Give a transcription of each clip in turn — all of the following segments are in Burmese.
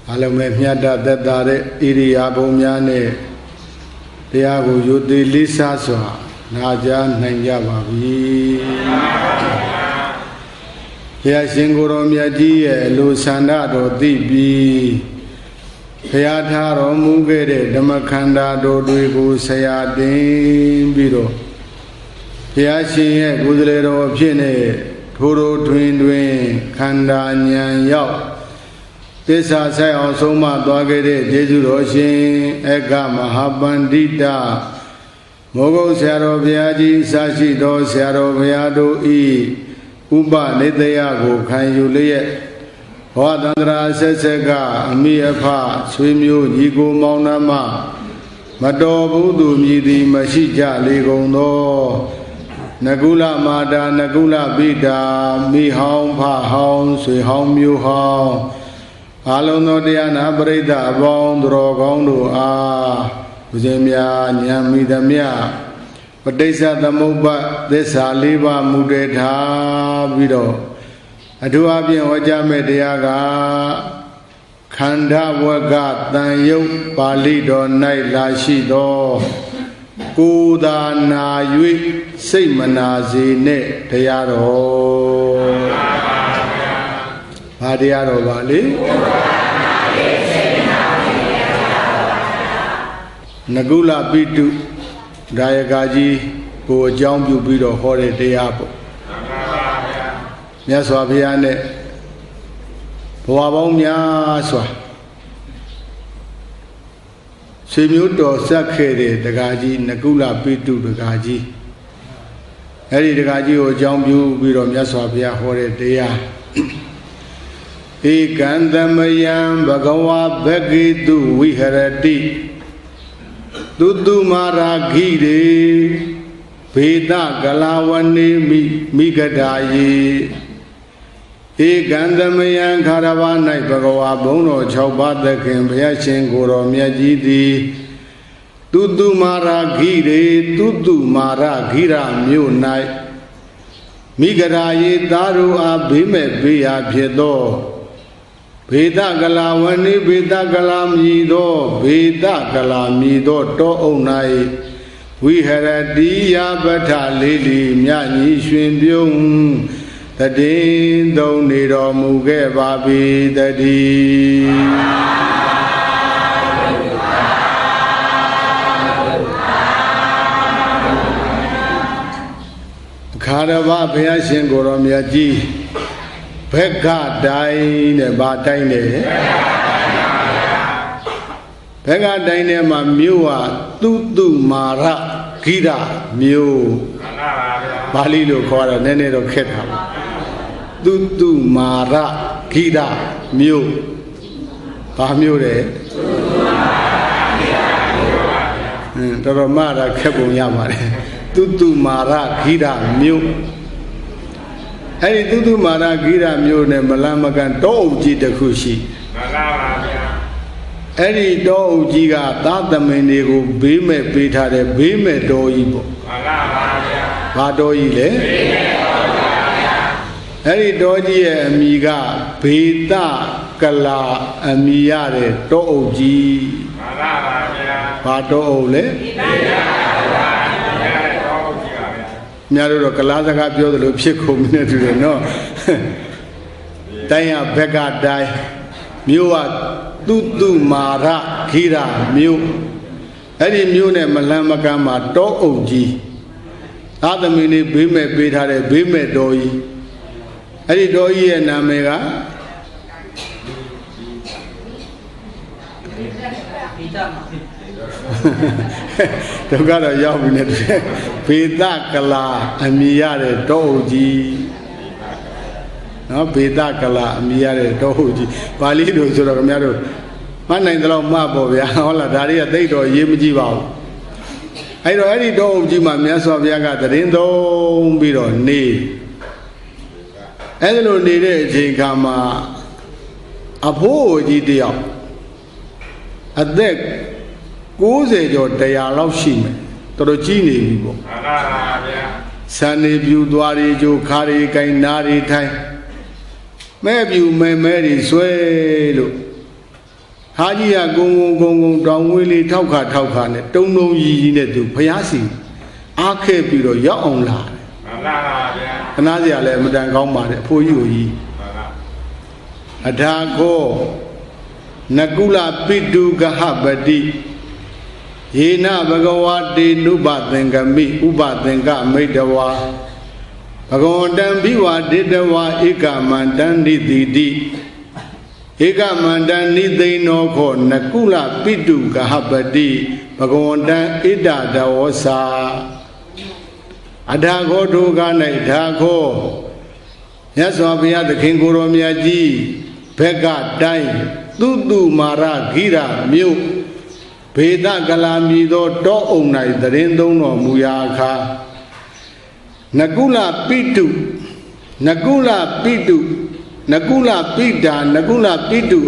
အားလုံးပဲမြတ်သက်သာတဲ့ဣရိယာပုများနဲ့တရားကိုယုတိလေးစားစွာနာကြားနိုင်ကြပါပြီဘုရားရှင်ကိုယ်တော်မြတ်ကြီးရဲ့အလိုဆန္ဒတော်သိပြီးဘုရားထားတော်မူခဲ့တဲ့ဓမ္မခန္ဓာတော်တွေကိုဆရာတင်ပြီးတော့ဘုရားရှင်ရဲ့ကိုယ်စားလှယ်တော်ဖြစ်နေထိုးထိုးထွင်းထွင်းခန္ဓာဉာဏ်ရောက်သစ္စာဆိုင်အောင်ဆုံးမသွားခဲ့တဲ့ကျေးဇူးတော်ရှင်အက္ခမဟာပန္တိတမောဂုတ်ဆရာတော်ဘုရားကြီးအစရှိသောဆရာတော်ဘုရားတို့ဤဥပနိတယကိုခံယူလျက်ဘောသန္တရာဆက်ဆက်ကအမိအဖဆွေမျိုးညီကိုမောင်နှမမတော်ဘူးသူမြည်သည်မရှိကြလေကုန်သောနကုလမာတာနကုလပိတာမိဟောင်းဖဟောင်းဆွေဟောင်းမျိုးဟောင်းအလုံးသောတရားနာပရိသတ်အပေါင်းသူတော်ကောင်းတို့အားဦးဇင်းများဉာဏ်မိသမျှပဋိစ္စသမုပ္ပါသစ္စာ၄ပါးမူတည်ထားပြီးတော့အထူးအဖြင့်ဟောကြားမဲ့တရားကခန္ဓာဝကတန်ယုတ်ပါဠိတော်၌လာရှိသောကိုယ်သာနာ၍စိတ်မနာစေနဲ့တရားတော်ဘာတရားတော်ပါလေနကုလပိတုဒါယကာကြီးကိုအကြောင်းပြုပြီးတော့ဟောတဲ့တရားပေါ့မြတ်စွာဘုရားနဲ့ဘဝပေါင်းများစွာဆွေမျိုးတော်ဆက်ခဲ့တဲ့တက္ကကြီးနကုလပိတုတက္ကကြီးအဲ့ဒီတက္ကကြီးကိုအကြောင်းပြုပြီးတော့မြတ်စွာဘုရားဟောတဲ့တရားဧကံသမယံဘဂဝါဘဂိတုဝိဟရတိသူတုမာရာဂိရေဘေဒကလာဝနေမိဂဒာယေဧကံသမယံခါရဝ၌ဘဂဝါဘုံတော်6ပါးသခင်ဘုရားရှင်ကိုယ်တော်မြတ်ကြီးသည်သူတုမာရာဂိရေသူတုမာရာဂိရမြို့၌မိဂဒာယေသားတို့အားဘေးမဲ့ဘေးရာဖြစ်သောဘေဒကလာဝဏိဘေဒကလာမြည်သောဘေဒကလာမြည်သောတောအုပ်၌ဝိဟရတိယပဋ္ဌလေးလီမြညီရွှင်ပြုံးတတိသုံးနေတော်မူခဲ့ပါပြီတတိခါရဝဘုရားရှင်ကိုယ်တော်မြတ်ကြီးဘက်ကတိုင်းနဲ့ဗာတိုင်းနဲ့ဘက်ကတိုင်းနဲ့မှာမြို့ဟာသူတုမာရဂိရမြို့ပါဠိလိုခေါ်ရတာနည်းနည်းတော့ခက်တာပါသူတုမာရဂိရမြို့ဘာမြို့လဲတော်တော်မှတာခက်ပုံရပါတယ်သူတုမာရဂိရမြို့အဲ့ဒီသူတုမာရဂိရမြို့နဲ့မလန်မကန်တောအုပ်ကြီးတစ်ခုရှိမှန်ပါပါဗျာအဲ့ဒီတောအုပ်ကြီးကသာသမင်တွေကိုဘေးမဲ့ပေးထားတဲ့ဘေးမဲ့တောကြီးပေါ့မှန်ပါပါဗျာဘာတောကြီးလဲဘေးမဲ့တောပါဗျာအဲ့ဒီတောကြီးရဲ့အမည်ကဘေဒကလာအမည်ရတဲ့တောအုပ်ကြီးမှန်ပါပါဗျာဘာတောအုပ်လဲဘေဒကလာများတို့ကလားစကားပြောသလိုဖြစ်ကုန်နေတူတယ်နော်တိုင်းရဘက်ကတိုင်းမြို့ကသူတုမာရဂိရမြို့အဲ့ဒီမြို့နဲ့မလန်မကမ်းမှာတောအုပ်ကြီးသာသမီလေးဘေးမဲ့ပေးထားတဲ့ဘေးမဲ့တော်ကြီးအဲ့ဒီတော်ကြီးရဲ့နာမည်ကဒုက္ခတော့ရောက်ပြီနဲ့ဘေဒကလာအမည်ရတဲ့တောအုပ်ကြီးနော်ဘေဒကလာအမည်ရတဲ့တောအုပ်ကြီးပါဠိလိုဆိုတော့ခင်ဗျားတို့မှတ်နိုင်သလောက်မှတ်ပေါ့ဗျာဟုတ်လားဒါတွေကသိတော့ရေးမကြည့်ပါဘူးအဲ့တော့အဲ့ဒီတောအုပ်ကြီးမှာမြတ်စွာဘုရားကတရင်သုံးပြီးတော့နေအဲ့လိုနေတဲ့အချိန်ခါမှာအဖိုးကြီးတယောက်အသက်90ကျော်100လောက်ရှိမယ်တော်တော်ကြီးနေပြီပေါ့မှန်ပါဗျာဆန်နေပြူသွားတွေကြိုခါတွေကိုင်နာတွေထိုင်မဲ့ပြူမဲမဲတွေဆွဲလို့ Haji Gong Down Willie Tauka, don't know ye in it to Payasi. Ake Piro, your own lad. Another Lamadan Goma, for you ye. Atako Nakula Pidu Gahabadi. Yena Bagawa de Nuba Thengami, Uba Thenga made the wa. Bagondan Biwa did the wa Ika Mandan di. Ika Mandan ni they no ko Nakula Pidu Gahabadi, Bagondan Ida da Osa. Adako Dugana Dako. Yes, Wabia the King Goromiaji, Pega Dine, Tutu Mara Gira Mu. Peda Galamido do onai the Rendo no Muyaka Nagula Pidu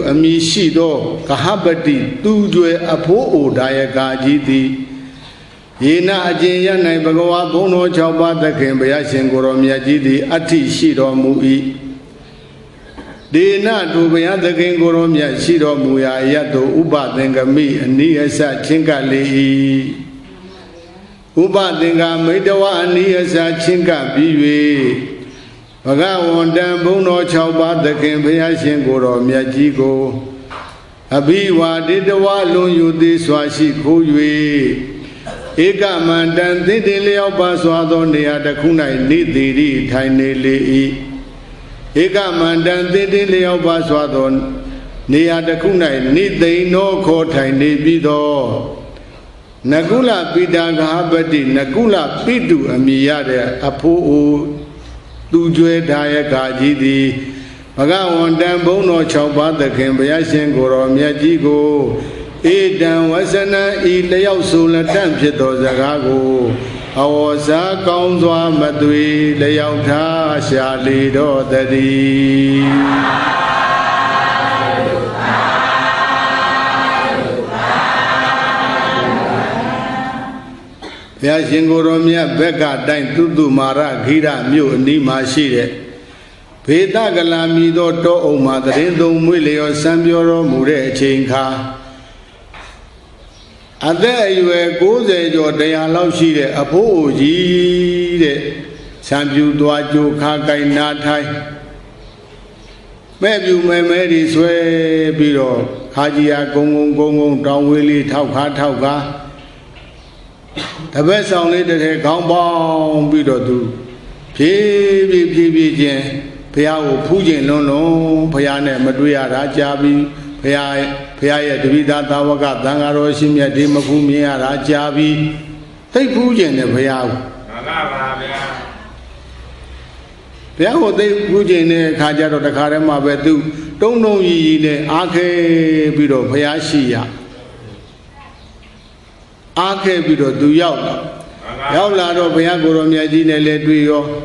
Amishido Kahabati Tujue Apo Dayagajiti Yena Ajaya Naibagoa Bono Chauba the Kembaya Singoromiajidi Ati Shido Mui Dena to be at the Gengoromia, Shido Muya, Yato, Uba, Dengami, and Niasa Chinka Lee Uba Denga Medawa, and Niasa Chinka Biwe Pagawon Dambono Chauba, the Kembaya Singoromia Jigo Abiwa did the Walon you this Washi Kuywe Eka Mandan, the Leo Baswado, the Adakuna, Nidiri, Tiny Lee. Eka Mandan de Leo Baswadon, Nia de Kunai, need they no court I need be do. Nagula Pidang Habati, Nagula Pidu, Amiyade, Apo Tujue Dayagajidi, Pagawon Dambono Chauba, the Cambayasan Goromia Jigo, Edan Wasana, Eleo Sula Tampeto Zagago. Awaza Kaunzwa Madui Layauta Shali do Daddy Yashingoromia Beka Dine Tutu Mara Gira Mu Nima Shire Peta Galamido to Oma the Rendo Muleo Sambioro Mure Chinka And there you were goes your day allow she a poji, Sambu Duajo Kakai Natai. Maybe you may marry sway below Hajia Gong down Willie Tauka. The best only that a compound below do. P. Piao Pujin no, Piane Madria Rajabi. Paya to be that Tawaka, Dangaro, Simia, Dimacumia, Rajavi. Take Pujan and Payao. Piao, they Pujan, Kajaro, the Karama, Bedu, don't know ye the Ake Bido, Payashia. Ake Bido, do Yaula. Yaula, Payagoromia, Dine, Leduio,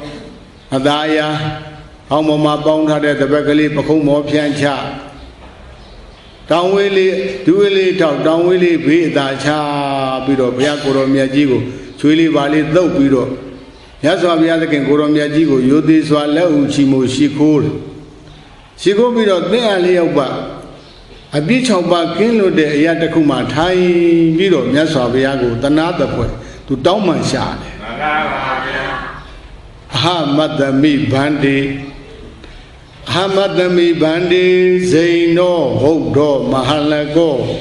Adaya, Homoma Bound at the Beckley, Pacomo, Piancha. Down Willie, do Willie talk, down Willie, be that cha, Bido, Piacoromia Jigo, Chili Valley, though Bido. Yes, I have the Coromia Jigo, you this one, Chimo, she cool. She go Bido, there, Leoba. A beach of Bakino de Yatakuma, Tai Bido, Yasaviago, another point, to Dauman Shad. Ha, mother me, Bandi. Hamadami Bandi, Zaino, Hodo, Mahalago.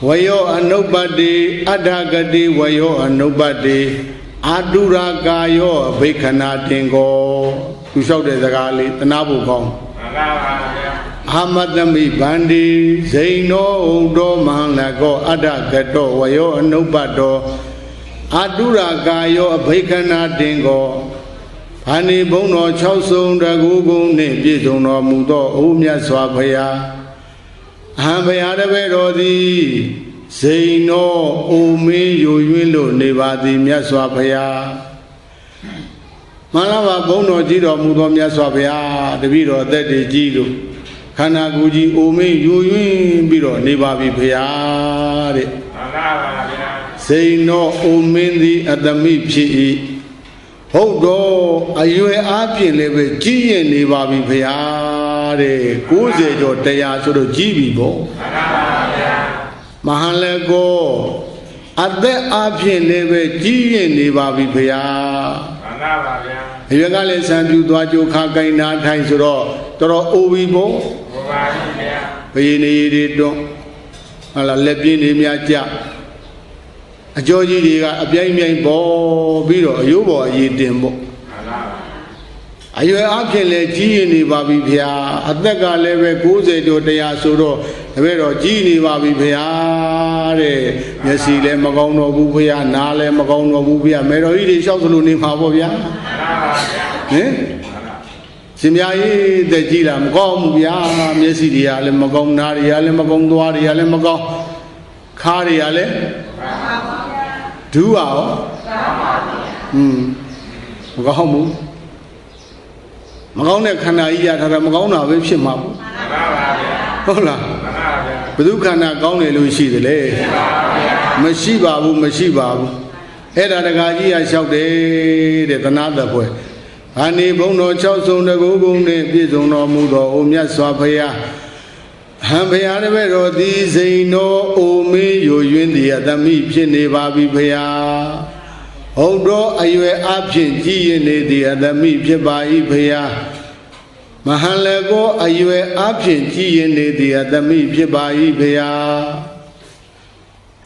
Wayo and nobody, Adagadi, Wayo and nobody, Adura Gayo, Bakanatingo, to show the Gali, the Nabukong. Hamadami Bandi, Zaino, Hodo, Mahalago, Adagato, Wayo and nobody, Adura Gayo, Bakanatingo. Ani bono chausun ragugo ne bizono mudo umya swabaya. Hambaya de Verodi, say no, O me, you will nevadi myaswabaya. Malava bono jiro mudo myaswabaya, the biro that is jiro. Kanaguji, O me, you will biro nevabi payade. Say no, O mendi at the mipchi. Hodo, are you happy in the G and Nevabi Payade? တဲ့90ကျော်100ဆိုတော့ကြီးပြီပေါ့မဟာလည်းကိုအသက်အဖြစ်လည်းပဲကြီးရင်နေပါပြီဖေဟာမှန်ပါပါဗျာအရွက်ကလည်းစံပြူသွားကြိုခါကိုင်းနာထိုင်ဆိုတော့တော်တော်အိုပြီပေါ့ဟုတ်ပါပြီဗျာဘယင်းနေတွေတွန်းဟာလာလက်ပြင်းနေများကြအကျော်ကြီးတွေကအပြိုင်မြိုင်ပေါ်ပြီးတော့အယိုးပေါ်အရေးတင်ပေါ့အရွယ်အဖြစ်လည်းကြီးရင်နေပါပြီဗျာအသက်ကလည်းပဲ90ကျော်100ဆိုတော့တပည့်တော်ကြီးနေပါပြီဗျာတဲ့မျက်စိလည်းမကောင်းတော့ဘူးဗျာနားလည်းမကောင်းတော့ဘူးဗျာမေတော်ကြီးတွေလျှောက်သလိုနေမှာပေါ့ဗျာဟင်ရှင်မကြီးတက်ကြီးလားမကောင်းဘူးဗျာမျက်စိတွေကလည်းမကောင်းနားတွေကလည်းမကောင်းသွားတွေကလည်းမကောင်းခါးတွေကလည်းဒူးပါရောမကောင်းဘူးမကောင်းတဲ့ခန္ဓာကြီးရထားတာမကောင်းတာပဲဖြစ်မှာပေါ့ဟုတ်လားဘယ်သူခန္ဓာကောင်းတယ်လို့ရှိတယ်လေမရှိပါဘူးမရှိပါဘူးအဲ့ဒါတကာကြီးရလျှောက်တယ်တဲ့သနာတဖွဲ့အာနိဘုံတော်6ဆုံးတကူကုန်းနဲ့ပြည့်စုံတော်မူသောအိုမြတ်စွာဘုရားဟံဘုရားတပည့်တော်သည်စိန်တော်အိုမင်းယိုယွင်းသည်အသမိဖြစ်နေပါပြီဘုရားဟုတ်တော့အရွယ်အဖြစ်ကြီးရင်နေသည်အသမိဖြစ်ပါ၏ဘုရားမဟာလည်းကိုအရွယ်အဖြစ်ကြီးရင်နေသည်အသမိဖြစ်ပါ၏ဘုရား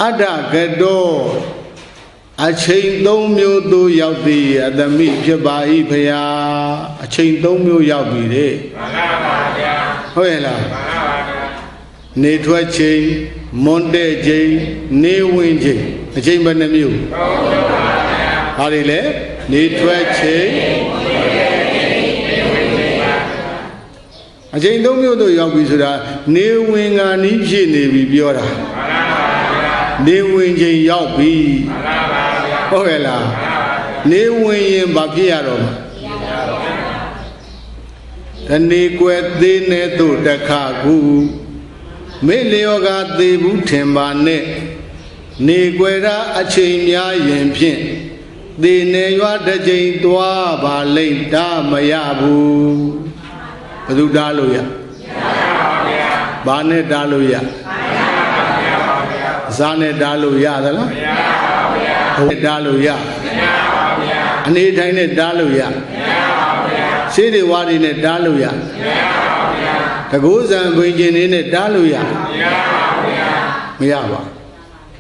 အတ္တကတောအချိန်3မျိုးသို့ရောက်သည်အသမိဖြစ်ပါ၏ဘုရားအချိန်3မျိုးရောက်ပြီတဲ့မှန်ပါဗျာဟုတ်ရဲ့လားမှန်ပါဗျာနေထွက်ချိန်မွန်းတဲ့ချိန်နေဝင်ချိန်အချိန်ဘယ်နှမျိုး3မျိုးပါဗျာဟာဒီလေနေထွက်ချိန်အချိန်3မျိုးသို့ရောက်ပြီဆိုတာနေဝင်ကနီးဖြစ်နေပြီပြောတာမှန်ပါဗျာနေဝင်ချိန်ရောက်ပြီမှန်ပါဟုတ်ရဲ့လားနေဝင်ရင်ဘာဖြစ်ရတော့တဏီကွယ်သေးနေသို့တခကူမေလျောကသေးဘူးထင်ပါနဲ့နေကွယ်ရာအချိန်များရင်ဖြင့်သေနေရွာတစ်ချိန်သွားပါလိမ့်တာမရဘူးဘယ်သူတားလို့ရဘာနဲ့တားလို့ရဇာနဲ့တားလို့ရသလားဟုတ်တားလို့ရအနေထိုင်နဲ့တားလို့ရရှေးတွေဝါတွေနဲ့တားလို့ရတကူဇံဘိန်ကျင်နေနဲ့တားလို့ရမရပါ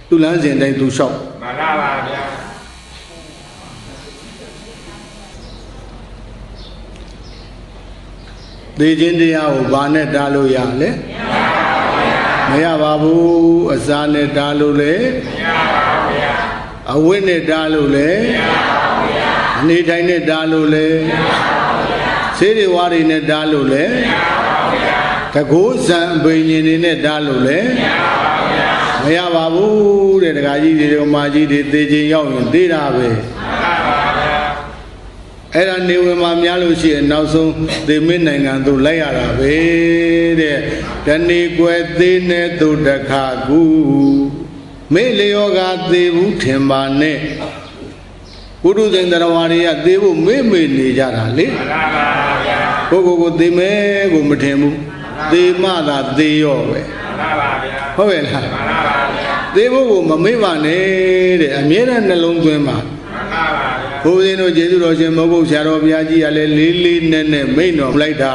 သူ့လမ်းစဉ်တိုင်းသူလျှောက်မှန်ပါပါဗျာသေခြင်းတရားကိုဘာနဲ့တားလို့ရလဲမရပါဘူးအစာနဲ့တားလို့လေမရပါဘူးဗျာအဝိနဲ့တားလို့လေမရပါဘူးဗျာအနေထိုင်နဲ့တားလို့လေမရပါဘူးဗျာဆေးတွေဝါးတွေနဲ့တားလို့လေမရပါဘူးဗျာတကူဇံဘိန်ရှင်တွေနဲ့တားလို့လေမရပါဘူးဗျာမရပါဘူးတဲ့ဒကာကြီးတွေဒကာမကြီးတွေသေခြင်းရောက်ရင်သေတာပဲမှန်ပါပါဗျာအဲ့ဒါနေဝင်မှာများလို့ရှိရင်နောက်ဆုံးသေမင်းနိုင်ငံသို့လိုက်ရတာပဲတဲ့တဏီကွယ်သေးနေသို့တခါကူမေလျောကသေဘူးထင်ပါနဲ့ပုထုဇဉ်တရားဝါတွေကသေဖို့မေ့မေ့နေကြတာလေမှန်ပါပါဗျာကိုသေမဲကိုမထင်ဘူးသေမှသာသေရောပဲမှန်ပါပါဗျာဟုတ်ရဲ့လားမှန်ပါပါဗျာသေဖို့ကိုမမေ့ပါနဲ့တဲ့အမြဲတမ်းနှလုံးသွင်းပါဘုရားတို့ကျေးဇူးတော်ရှင်မဟုတ်ဘူးဆရာတော်ဘုရားကြီးကလည်းလေးလေးနက်နက်မိန့်တော်လိုက်တာ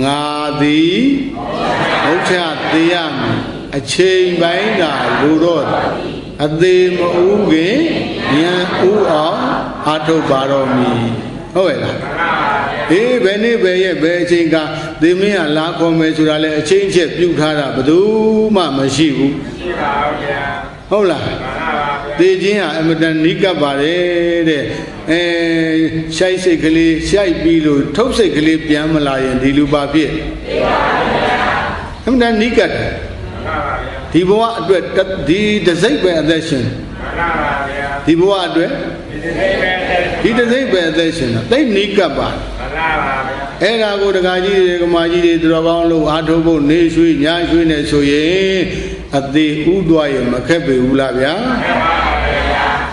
ငါသည်ဘုရားသေးရမယ်အချိန်ပိုင်းကလူတော့အသေးမဥခင်ဉာဏ်ဥအောင်အထုတ်ပါတော်မူဟုတ်ရဲ့လားအေးဘယ်နေ့ဘယ်ရက်ဘယ်အချိန်ကသေမင်းကလာခေါ်မယ်ဆိုတာလဲအချိန်ချက်ပြုထားတာဘယ်သူမှမရှိဘူးရှိပါဘူးဗျာဟုတ်လားသေခြင်းဟာအမတန်နိကပ်ပါတယ်တဲ့ရှိုက်စိတ်ကလေးရှိုက်ပြီးလို့ထုတ်စိတ်ကလေးပြန်မလာရင်ဒီလူပါဖြစ်သိပါပါဗျာအမတန်နိကပ်တယ်ဒီဘဝအတွက်ဒီတစိမ့်ပဲအသက်ရှင်ဒီဘဝအတွက်ဒီတစိမ့်ပဲအသက်ရှင်တာသိနိကပ်ပါအဲ့ဒါကိုဒကာကြီးတွေကမာကြီးတွေသူတော်ကောင်းလို့အားထုတ်ဖို့နေရွှေညရွှေနဲ့ဆိုရင်အသေးဥသွားရင်မခက်ပေဘူးလားဗျာ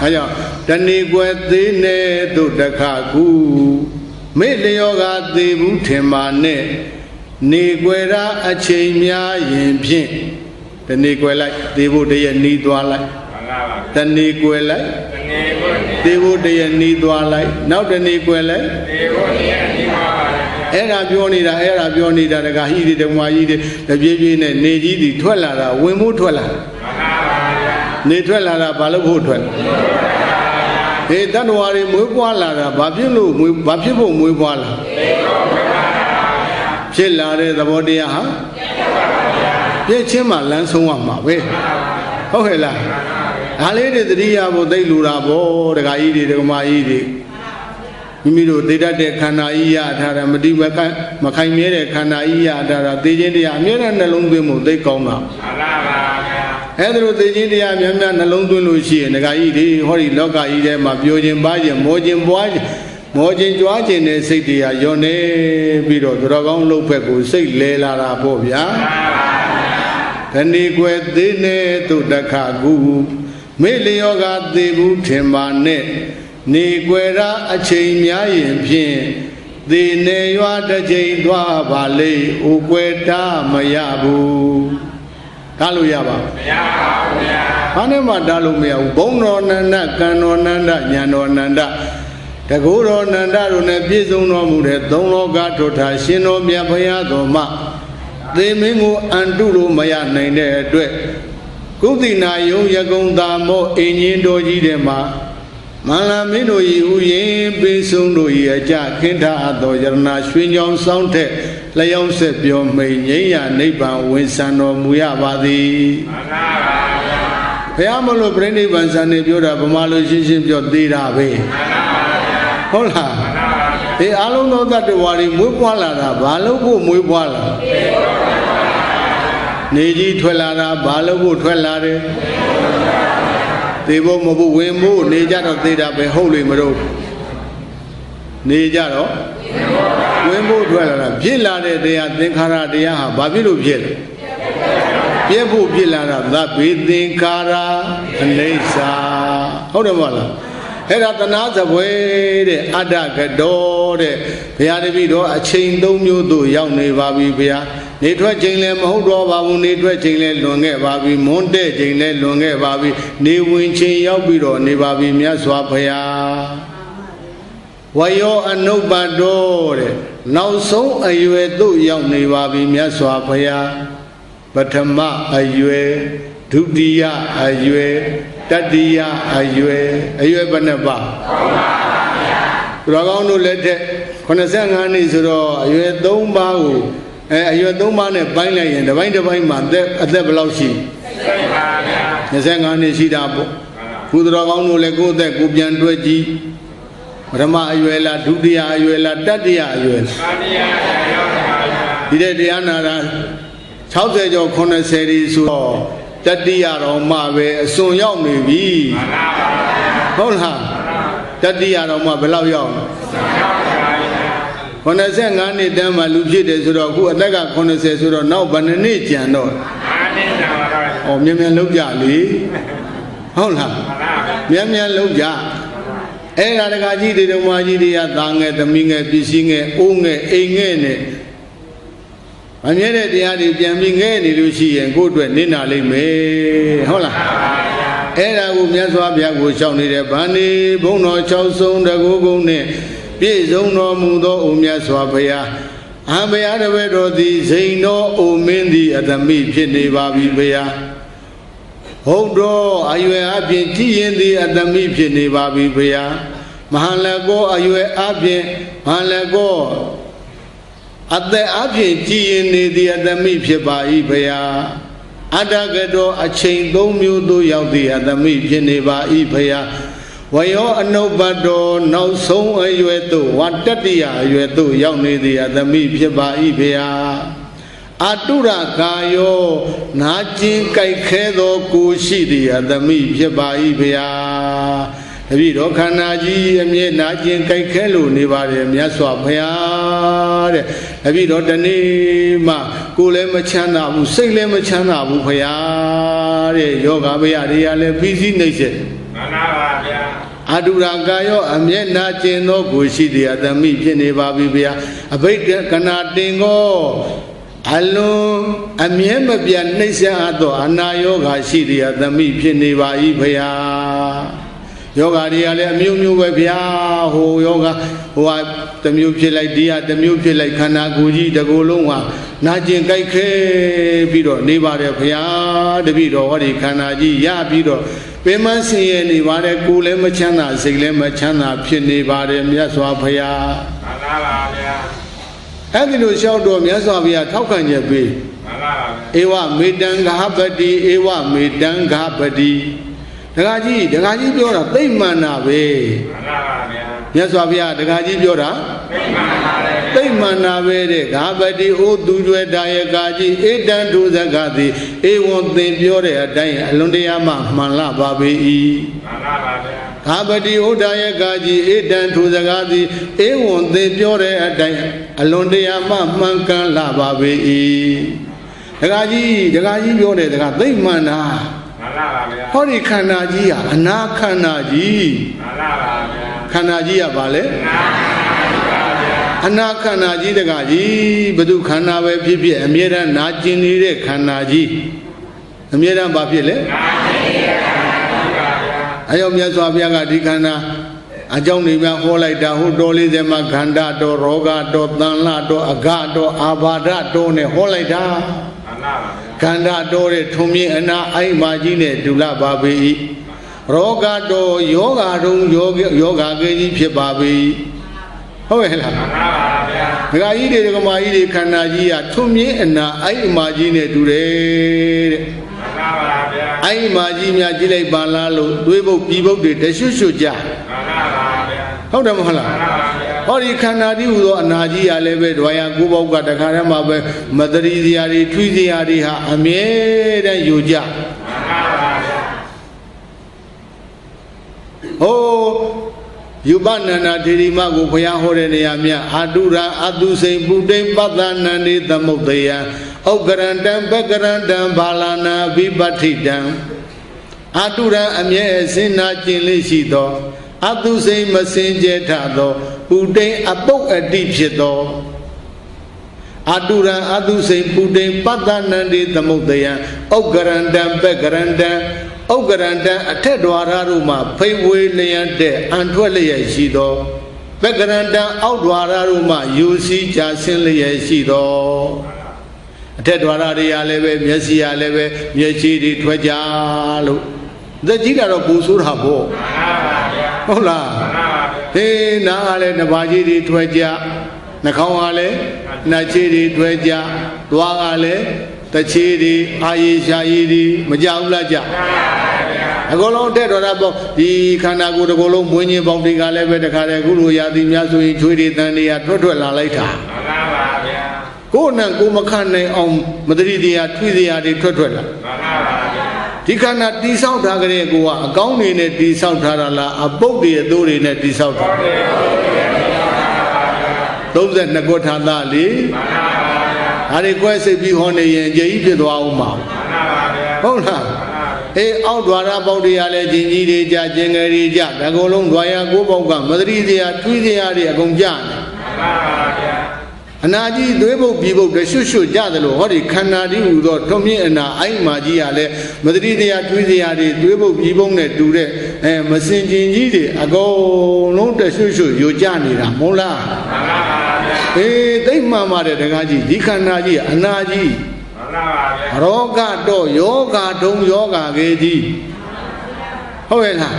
အဲကြောင့်တဏီကွယ်သေးနေသို့တခါကူမေလျောကသေးဘူးထင်ပါနဲ့ နေကွယ်ရာအချိန်များရင်ဖြင့်တနေ့ကွယ်လိုက်သေဖို့တည်းရနီးသွားလိုက်တနေ့ကွယ်လိုက်သေဖို့တည်းရနီးသွားလိုက်နောက်တနေ့ကွယ်လိုက်သေဖို့တည်းရနီးသွားပါအဲ့ဒါပြောနေတာတကဟိတွေဓမ္မကြီးတွေတပြေးပြေးနဲ့နေကြီးတွေထွက်လာတာဝင်ဖို့ထွက်လာနေထွက်လာတာဘာလို့ဖို့ထွက်ဟေးတတ္တဝါတွေမွေးပွားလာတာဘာဖြစ်လို့ဘာဖြစ်ဖို့မွေးပွားလာဖြစ်လာတဲ့သဘောတရားဟာပြည့်ချင်းမှလမ်းဆုံးရမှာပဲဟုတ်ဟဲ့လားဒါလေးတွေသတိရဖို့သိလူတာဗောတခါကြီးတွေဓမ္မကြီးတွေမိမိတို့သိတတ်တဲ့ခန္ဓာကြီးရထားတာမတိမခိုင်မြဲတဲ့ခန္ဓာကြီးရထားတာသိခြင်းတရားအမြဲတမ်းနှလုံးသွင်းဖို့သိကောင်းတာမှန်ပါပါဗျာအဲ့ဒါလိုသိခြင်းတရားများများနှလုံးသွင်းလို့ရှိရင်တခါကြီးတွေဟောဒီလောကကြီးထဲမှာပြိုခြင်းပါခြင်းမောခြင်းပွားခြင်းမောခြင်းကြွားခြင်းနဲ့စိတ်တရားယွန်းနေပြီးတော့သူတော်ကောင်းလှုပ်ဖက်ကိုစိတ်လဲလာတာပေါ့ဗျာတဏီကွယ်သေးနေသူတခါကူမေလျောကသေးဘူးထင်ပါနဲ့နေကွယ်ရာအချိန်များရင်ဖြင့်သေနေရွာတစ်ချိန်သွားပါလေဥကွယ်တာမရဘူးတားလို့ရပါမရပါဘူးဗျာဘာနဲ့မှတားလို့မရဘူးဘုံတော်နန္ဒကံတော်နန္ဒညာတော်နန္ဒတကူတော်နန္ဒတို့နဲ့ပြည့်စုံတော်မူတဲ့သုံးလောကထွဋ္ဌာရှင်တော်မြတ်ဘုရားတော်မှသေမင်းကိုအန်တုလို့မရနိုင်တဲ့အတွက်ကုသီနာယုံရကုံသာမောအင်းကြီးတော်ကြီးတဲ့မှာမန္လာမင်းတို့ဤဥယျင်ပေးဆုံးတို့ဤအကြခင်းထားသောယရဏရွှေညောင်ဆောင်တဲ့လျောင်းဆက်ပြောမိန်ငိမ့်ရနိဗ္ဗာန်ဝင်ဆံတော်မူရပါသည်မှန်ပါပါဘုရားမလို့ပြိဋိဘံဆံနေပြောတာဗမာလိုရှင်းရှင်းပြောသေးတာပဲမှန်ပါပါဟုတ်လားမှန်ပါပါဒီအလုံးသောတတ္တဝါတွေမွေးပွားလာတာဘာလို့ဖို့မွေးပွားလာနေကြီးထွက်လာတာဘာလို့ဖို့ထွက်လာတယ်သေဖို့မဟုတ်ဝင်ဖို့နေကြတော့သေတာပဲဟုတ်လိမ့်မလို့နေကြတော့ဝင်ဖို့ထွက်လာတာဖြစ်လာတဲ့တရားသင်္ခါရတရားဟာဘာဖြစ်လို့ဖြစ်လဲပြည့်ဖို့ဖြစ်လာတာသဗ္ဗေသင်္ခါရအနိစ္စဟုတ်တယ်မဟုတ်လားအဲ့ဒါတဏှာသဘွေတဲ့အတ္တကတော်တဲ့ဘုရားတပည့်တော်အချိန်၃မျိုးသို့ရောက်နေပါပြီဘုရားနေထွက်ချိန်လည်းမဟုတ်တော့ပါဘူးနေထွက်ချိန်လည်းလွန်ခဲ့ပါပြီမွန်းတဲ့ချိန်လည်းလွန်ခဲ့ပါပြီနေဝင်ချိန်ရောက်ပြီးတော့နေပါပြီမြတ်စွာဘုရားဝယောအနုပ္ပတောတဲ့နောက်ဆုံးအရွယ်သို့ရောက်နေပါပြီမြတ်စွာဘုရားပထမအရွယ်ဒုတိယအရွယ်တတိယအရွယ်ဘယ်နှပါသူတော်ကောင်းတို့လက်ထက်85နှစ်ဆိုတော့အရွယ်3ပါးကိုအရွယ်3ပါးနဲ့ပိုင်းလိုက်ရင်တစ်ပိုင်းမှာအသက်ဘယ်လောက်ရှိ25နှစ်ရှိတာပေါ့သူတော်ကောင်းတို့လည်းကိုယ့်အသက်ကိုပြန်တွက်ကြည့်ပထမအရွယ်လားဒုတိယအရွယ်လားတတိယအရွယ်လားဒီတဲ့တရားနာတာ60ကျော်80ဒီဆိုတော့တတိယတော်မှပဲအစွန်ရောက်နေပြီဟုတ်လားတတိယတော်မှဘယ်လောက်ရောက်85နှစ်တန်းမှလူဖြစ်တယ်ဆိုတော့အခုအသက်က80ဆိုတော့နောက်ဘယ်နှစ်နှစ်ကျန်တော့မြန်မြန်လုပ်ကြလေဟုတ်လားမြန်လုပ်ကြအဲ့ဒါတကကြီးတွေတော်မကြီးတွေကသားငယ်သမီးငယ်ပစ္စည်းငယ်အိုးငယ်အိမ်ငယ်နဲ့အမြဲတဲ့တရားတွေပြန်ပြီးငဲနေလို့ရှိရင်ကိုယ့်အတွက်နစ်နာလိမ့်မယ်ဟုတ်လားအဲ့ဒါကိုမြတ်စွာဘုရားကိုရှောက်နေတဲ့ဗန္ဒီဘုံတော်6ဆုံးတကူကုန်းနဲ့ပြည့်စုံတော်မူသောအိုမြတ်စွာဘုရားအဘုရားတပည့်တော်သည်ဇိန်တော်အိုမင်းသည်အသမိဖြစ်နေပါပြီဘုရားဟုတ်တော်အရွယ်အပြင်ကြည်ရင်သည်အသမိဖြစ်နေပါပြီဘုရားမဟာလကောအရွယ်အပြင်မဟာလကောအသက်အပြင်ကြည်ရင်နေသည်အသမိဖြစ်ပါ၏ဘုရားအတ္တကတော်အချိန်၃မျိုးသို့ရောက်သည်အသမိဖြစ်နေပါ၏ဘုရားဝယောအနုပ္ပတောနောက်ဆုံးအရွယ်သို့ဝတတိယအရွယ်သို့ရောက်နေသည်အသမိဖြစ်ပါ၏ဘုရားအတုရကာယောနာကျင်ကြိုက်ခဲသောကိုရှိသည်အသမိဖြစ်ပါ၏ဘုရားတပည့်တော်ခန္ဓာကြီးအမြဲနာကျင်ကြိုက်ခဲလို့နေပါတယ်မြတ်စွာဘုရားတဲ့တပည့်တော်တနေ့မှကိုယ်လည်းမချမ်းသာဘူးစိတ်လည်းမချမ်းသာဘူးဘုရားတဲ့ယောဂဗျာတွေကလည်းပြီးစည်းနှိမ့်ဆက်မှန်ပါပါဗျာအတုရာကာယောအမျက်နာကျင်သောကိုရှိသည်အသမိဖြစ်နေပါပြီဗျာအဘိဓကနာတင်ကော Alone, a Miamabian Nation Ado, Anayoga City at the Mipiniva Ivaya. Yoga, the Mu Webia, who yoga, who are the Mutual idea, the Mutual like Kanaguji, the Golunga, Najin Kaike, Bido, Niva de Pia, the Bido, what he Kanaji, Ya Bido, Pemasi and Ivare Kule Machana, Sigle Machana, Piniva, Yaswa Paya. Having shout to Yasavia, how can you be? Ewa Midanga Habadi, Ewa Midanga Habadi. The Gaji Biora, they manave. Yasavia, the Gaji Biora, they manave, Habadi, O Dudwe Diagaji, Edan to the Gadi, E won't think Biora, Lundiama, Mala Babi. Habadi, O Diagaji, Edan to the Gadi, E won't think Biora, Lundiama, Mankan Lababi. The Gaji Biora, they mana. Hori Kanaji, Ana Kanaji, Kanaji Vale, Ana Kanaji the Gaji, Badu Kanawe Pipi, Amira Najini Kanaji, Amira Babile. I am Yaswabiaga Dikana, a Jonima Holaita, who dolly them a Ganda, do Roga, do Danla, do Agado, Abada, do Ne Holaita. Kanda dore Tumi and I imagine Dula Babi Roga do Yoga room Yoga Gaji Pibabi. However, Gaide Gamaide Kanajia Tumi and I imagine Dure. I imagine Yajile Balalo, Duebo people did the Shushuja. How the Mahala? Hori Kanadi Udo Anaji Aleve, Dwaya Gubo Gatakarama, Madriziari, Twiziari, Amir and Yuja. Oh, Yubanana Dirimago Poyahore Yamia, Adura, Adu Saint Budem Badana, the Mobdea, Ogarandam, Bagarandam, Balana, Vibatidam, Adura, Amia, Sina Chilisido. Adu say messenger tado, Uday above a deep shadow. Adura Adu say Puday Padanandi the Mudaya, Ogaranda, Begaranda, Ogaranda, a Tedwararuma, Payway Layande, Antwelea Shido, Begaranda, Outwararuma, you see Jasin Lea Shido. Tedwarari Aleve, Messi Aleve, Yachidi Twajalo. The Jida of Busur Habo. Hola, hey, Nale, Nabajiri, Twaja, Nakawale, Nachiri, Twaja, Dwagale, Tachiri, Aishairi, Majaulaja. I go on dead or about the Kanago, the Golom, Winnie, Bombay, Galeve, the Karaguru, Yadi, Yasu, Tweety, and the Atwella later. Go now, go Makane on Madridia, Twizia, the Twella. He cannot disout Hagare, Gown in a disout Harala, a body a door in a disout. Those that Nagotali, I request a bihone and Jaipid Wauma. Hola, a outwara body allergy, Jangari, Agolong, Guaya, Goboga, Madridia, Twidia, Gomjan. Anaji, Duebo people, the Shushu Jadalo, Hori Kanadi, Udo, Tommy and I Magiale, Madridia, Twidia, Duebo people, Dure, and Messinji, Ago, no, the Shushu, Yojani, Mola. Eh, they Mama de Gaji, Dikanaji, Anaji, Roga do, Yoga, Dom Yoga, Geji. However,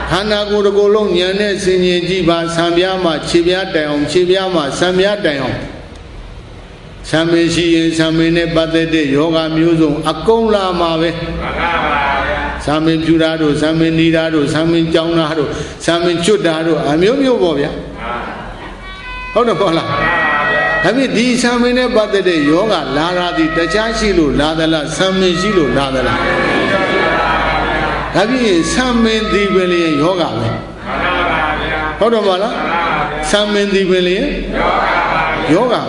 Hana go to go long, Yane, Sini, Jiba, Samyama, Chibia down, Chibiama, Samya down. Samishi, Samine, Batete, Yoga Museum, Akola Mave, Samin Jurado, Samin Nidado, Samin Jaunado, Samin Chudado, Amio Bobia. Hold on, Pola. Have you these Samine Batete, Yoga, Lara, the Tachashilu, Ladala, Samin Shilu, Ladala. Have you some men the billion yoga? How do you some men the billion yoga?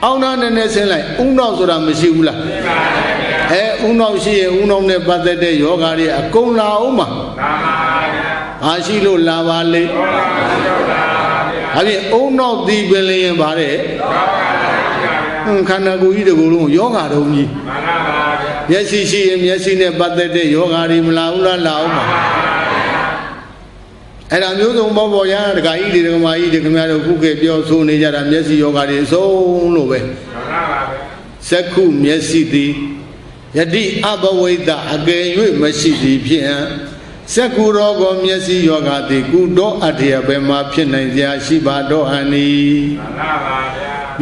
Auna and Nesela, Unosura Mishula. Uno she, Uno ne Batete yoga, a Kona Uma. Ashilo Lavale. Have you Uno the billion bare? ခန္ဓာကိုယ်ကြီးတကူလုံးယောဂတုံးကြီးမျက်စိရှိရင်မျက်စိနဲ့ပတ်သက်တဲ့ယောဂတွေမလာဘူးလားလာအောင်ပါအဲ့ဒါမျိုးစုံပေါ်ပေါ်ရတခါကြီးတွေဒကမာကြီးတွေခင်ဗျားတို့ခုခေတ်ပြောဆိုနေကြတာမျက်စိယောဂတွေအဆုံးလို့ပဲစက္ခုမျက်စိသည်ယတိအဘဝိတအကယ်၍မရှိသည်ဖြင့်စက္ခုရောကိုမျက်စိယောဂသည်ကုတောအထေယဘယ်မှာဖြစ်နိုင်ကြရှိပါတော့အနိ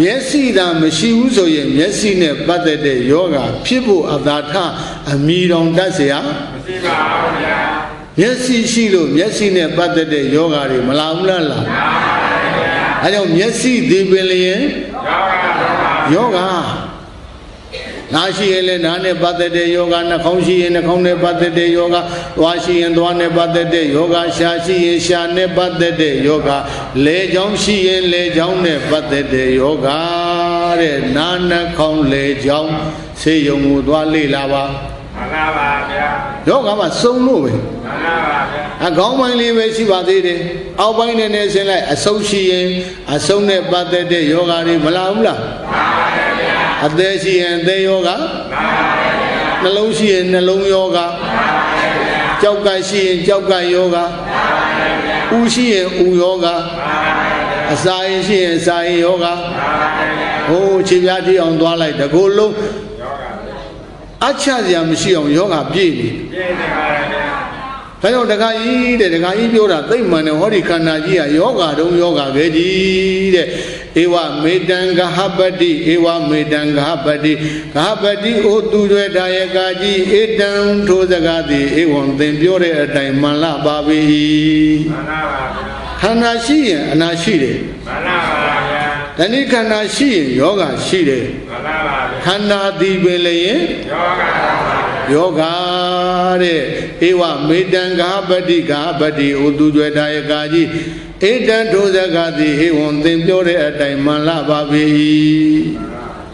မျက်စိသာမရှိဘူးဆိုရင်မျက်စိနဲ့ပတ်သက်တဲ့ယောဂဖြစ်ဖို့အသာထအမိတော်တတ်เสียမရှိပါဘူးဗျာမျက်စိရှိလို့မျက်စိနဲ့ပတ်သက်တဲ့ယောဂတွေမလာဘူးလားလာပါဘူးဗျာအဲကြောင့်မျက်စိဒီပင်လျင်ယောဂနာရှိရင်လည်းနားနဲ့ပတ်သက်တဲ့ယောဂနှာခေါင်းရှိရင်နှာခေါင်းနဲ့ပတ်သက်တဲ့ယောဂသွားရှိရင်သွားနဲ့ပတ်သက်တဲ့ယောဂရှာရှိရင်ရှာနဲ့ပတ်သက်တဲ့ယောဂလေချောင်းရှိရင်လေချောင်းနဲ့ပတ်သက်တဲ့ယောဂတဲ့နားနှာခေါင်းလေချောင်းဆေးရုံကိုသွားလေ့လာပါမှန်ပါပါဗျာယောဂမှာစုံလို့ပဲမှန်ပါပါဗျာအကောင်းပိုင်းလေးပဲရှိပါသေးတယ်အောက်ပိုင်းနဲ့ဆင်းလိုက်အဆုံးရှိရင်အဆုံးနဲ့ပတ်သက်တဲ့ယောဂတွေမလာဘူးလားမှန်ပါပါဗျာအသေးရှိရင်အသေးယောဂမှန်ပါပါဗျာနှလုံးရှိရင်နှလုံးယောဂမှန်ပါပါဗျာကြောက်ကရှိရင်ကြောက်ကယောဂမှန်ပါပါဗျာဥရှိရင်ဥယောဂမှန်ပါပါဗျာအစာရင်ရှိရင်အစာရင်ယောဂမှန်ပါပါဗျာဟိုးခြေပြားတိအောင်သွားလိုက်တကူလုံးအချစရာမရှိအောင်ယောဂပြည့်နေပါဗျာဒါကြောင့်တခါကြီးတဲ့တခါကြီးပြောတာသိမ့်မှန်တယ်ဟောဒီခန္ဓာကြီးကယောဂတုံးယောဂပဲကြီးတဲ့ဧဝမေတံဂဟပတိဧဝမေတံဂဟပတိဂဟပတိဩသူရွယ်ဒါယကကြီးဧတံထိုစကားသည်ဧဝံသင်ပြောတဲ့အတိုင်းမှန်လားပါပြီမှန်ပါပါဗျာခန္ဓာရှိရင်အနာရှိတယ်မှန်ပါပါဗျာတဏိခန္ဓာရှိရင်ယောဂရှိတယ်မှန်ပါပါဗျာခန္ဓာသည်ပင်လျင်ယောဂယောဂတဲ့ဧဝမေတံဂဟပတိဂဟပတိဩသူကျွေဒါယကာကြီးဧတံထိုစကားသည်ဧဝံသင်ပြောတဲ့အတိုင်းမှန်လားပါပြီ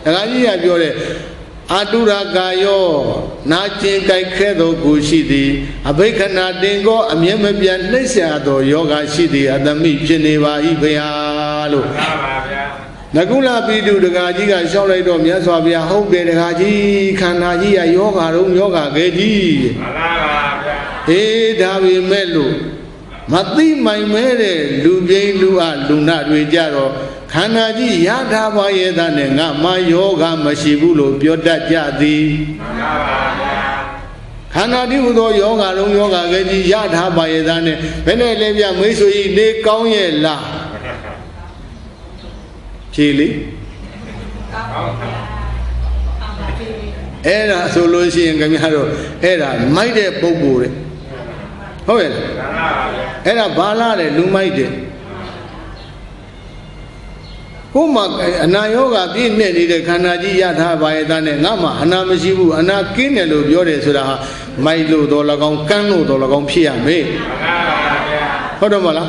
ဒကာကြီးကပြောတဲ့အာတုရကာယောနာကျင်ကြိုက်ခဲသောကိုရှိသည်အဘိခဏတင်ကောအမြဲမပြတ်နှိမ့်ဆရာသောယောဂရှိသည်အတမိဖြစ်နေပါ၏ဘုရားလို့မှန်ပါဗျာနကုလပိတုဒကာကြီးကလျှောက်လိုက်တော့မြတ်စွာဘုရားဟုတ်တယ်ဒကာကြီးခန္ဓာကြီးကယောဂတုံးယောဂခဲကြီးမှန်ပါဗျာအေးဒါပေမဲ့လို့မသိမိုင်မဲတဲ့လူပြိန်းလူအလူနာတွေကြတော့ခန္ဓာကြီးရထားပါရဲ့သားနဲ့ငါမယောဂမရှိဘူးလို့ပြောတတ်ကြသည်မှန်ပါဗျာခန္ဓာတိဟူသောယောဂလုံးယောဂကကြီးရထားပါရဲ့သားနဲ့ဘယ်နဲ့လဲပြမိတ်ဆွေကြီးနေကောင်းရဲ့လားဖြေလေအဲ့ဒါဆိုလို့ရှိရင်ခင်ဗျားတို့အဲ့ဒါမိုက်တဲ့ပုဂ္ဂိုလ်တဲ့ဟုတ်ရဲ့အဲ့ဒါဘာလားတဲ့လူမိုက်တဲ့ကိုမှအနာယောဂပြည့်နဲ့နေတဲ့ခန္ဓာကြီးရထားပါရဲ့သားနဲ့ငါမှအနာမရှိဘူးအနာကင်းတယ်လို့ပြောတယ်ဆိုတာဟာမိုက်လို့တော်၎င်းကန်းလို့တော်၎င်းဖြစ်ရမယ်ဟုတ်တော့မလား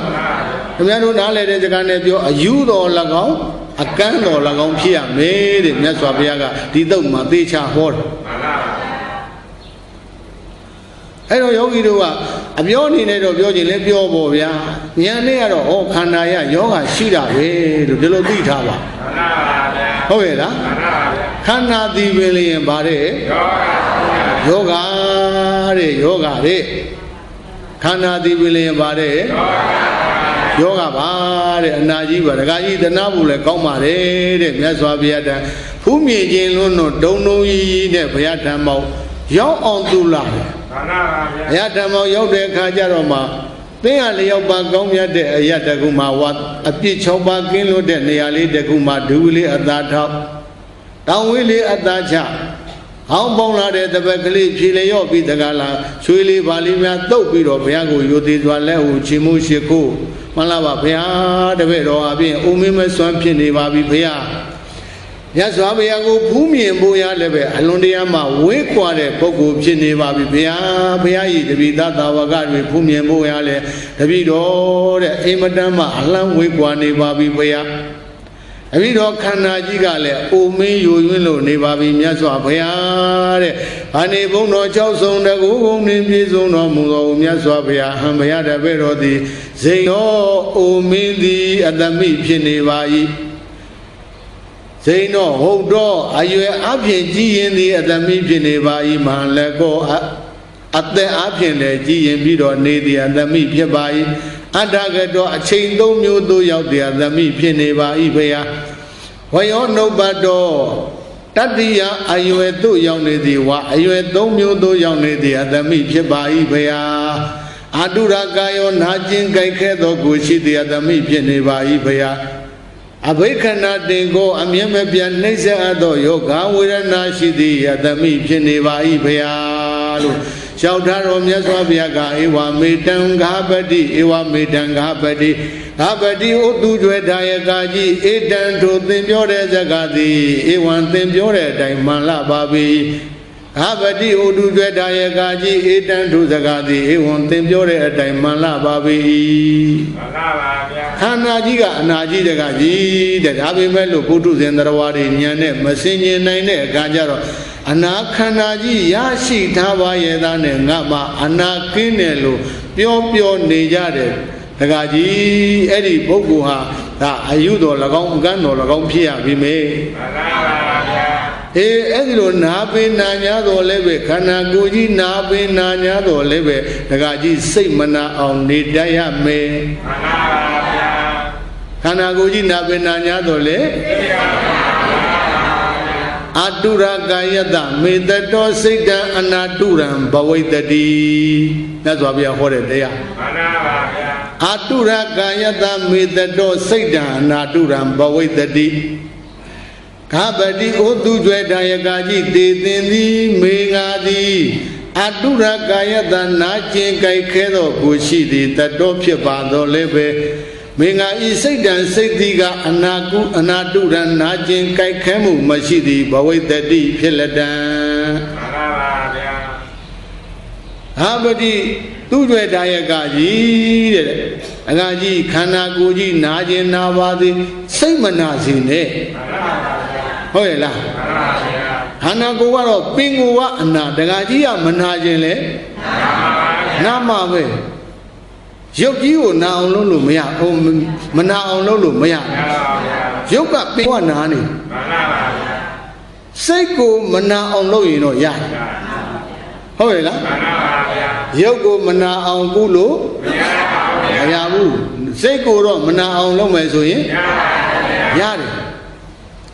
ခင်ဗျားတို့နားလည်တဲ့စကားနဲ့ပြောအယူတော်၎င်းအကန်းတော်၎င်းဖြစ်ရမယ်တဲ့မြတ်စွာဘုရားကဒီတော့မှသေချာဟောတယ်အဲ့တော့ယောဂီတို့ကအပြောအနေနဲ့တော့ပြောခြင်းလဲပြောပေါ့ဗျာဉာဏ်နဲ့ကတော့ဟောခန္ဓာရယောဂရှိတာပဲလို့ဒီလိုသိထားပါဟုတ်ရဲ့လားခန္ဓာသည်ပင်လျင်ဗါတဲ့ယောဂတဲ့ယောဂတဲ့ခန္ဓာသည်ပင်လျင်ဗါတဲ့ယောဂပါတဲ့အနာကြီးပါဒကာကြီးတနာဖို့လဲကောင်းပါတယ်တဲ့မြတ်စွာဘုရားတန်ဖူးမြင်ခြင်းလုံးတော့ဒုံဒုံကြီးနဲ့ဘုရားထံမောက်ရောက်အောင်သူလာတယ်မှန်ပါဗျာဘုရားဓမ္မရောက်တဲ့အခါကျတော့မှသင်္ဟာလျောက်ပါကောင်းမြတ်တဲ့အရတကူမှာဝါအပြစ်6ပါးကင်းလို့တဲ့နေရာလေးတကူမှာဒူလေးအသာထောက်တောင်ဝေးလေးအသာချဟောင်းပေါင်းလာတဲ့တပတ်ကလေးဖြေလျော့ပြီးတကားလားချွေးလေးပါလေးများတုပ်ပြီးတော့ဘုရားကိုယိုသေးစွာလက်ဟုချီမှုရှိခိုးမှန်လားပါဘုရားတပည့်တော်အပြင်အုံမင်းမစွမ်းဖြစ်နေပါပြီဘုရားမြတ်စွာဘုရားကိုဖူးမြင်ဖို့ရလည်းပဲအလွန်တရာမှဝေးကွာတဲ့ပုဂ္ဂိုလ်ဖြစ်နေပါပြီဘုရားဘုရားဤတပိသသာဝကတွေဖူးမြင်ဖို့ရလည်းတပိတော်တဲ့အိမ်မတန်းမှအလံဝေးကွာနေပါပြီဘုရားတပိတော်ခန္ဓာကြီးကလည်းအိုမင်းယိုယွင်းလို့နေပါပြီမြတ်စွာဘုရားတဲ့ဘာနေဘုံတော်၆ဆုံတကူဘုံနေပြည့်စုံတော်မူသောမြတ်စွာဘုရားဟံဘုရားတပည့်တော်သည်ဇိန်တော်အိုမင်းသည်အတ္တမိဖြစ်နေပါ၏ Zaino Hodo Ayu Apian G in the Adami Pineva Iman Lego at the Apian G and Bido Nedi and the Mi Pibai Adagado a chain do mu do out the Adami Pineva Ibea. Why on no bado Tadia Ayu do young lady, what Ayu do mu do young lady at the Mi Pibai Ibea. Adura Gayo Najin Gaikedo Gushi the Adami Pineva Ibea. Abekana Dingo, Amiabian Nesa Ado Yoga, with a Nashidi, Adami Pineva Ibea. Shautaro Miaswabiaga, Iwa Midang Habadi, Iwa Midang Habadi, Habadi Utu Dayagaji, Edan to Timbore Zagadi, Iwan Timbore, Daimala Babi. Habadi Udu Dayagaji, Edan to Zagadi, Iwan Timbore, Daimala Babi. Hanajiga, Naji the Gaji, that Abimelo Putu Zendrawari, Nyane, Masini Nine, Gajaro, Anakanaji, Yashi, Tava Yedan, Nama, Anakinelo, Pio Nijade, the Gaji, Eddie Boguha, Ayudo, Lagom Gano, Lagom Pia, Vime. Edilo Nabe Nanyado Leve, Kanaguji Nabe Nanyado Leve, the Gaji Simana on Nidaya Me. Kanaguji Nabe Nanyado Le Adura Gayada, made the door sit down and Aduram, Bawai the D. That's what we are holding there. Adura Gayada made the door sit down and Aduram, Bawai the D. Kabadi Odu Dayagaji, Dindi, Megadi, Adura Gayada, Najin Gaikedo, Gushidi, the Dopia Bado Lebe. Menga isai dan sediga anaku anadu dan najin kai kamu masidi bawai tadi peladan. Habadi tujuh daya gaji, gaji khana guji najin nawadi sai manasi ne. Hoi lah. Khana guwaro pinguwa ana gaji ya manajin le. Nama be. Yogi now Lulu Maya, Mana Lulu Maya. Yoga Piwanani Seiko Mana on Loino Ya. However, Yogo Mana on Gulu Yabu Seiko Mana on Lomesoye Yari.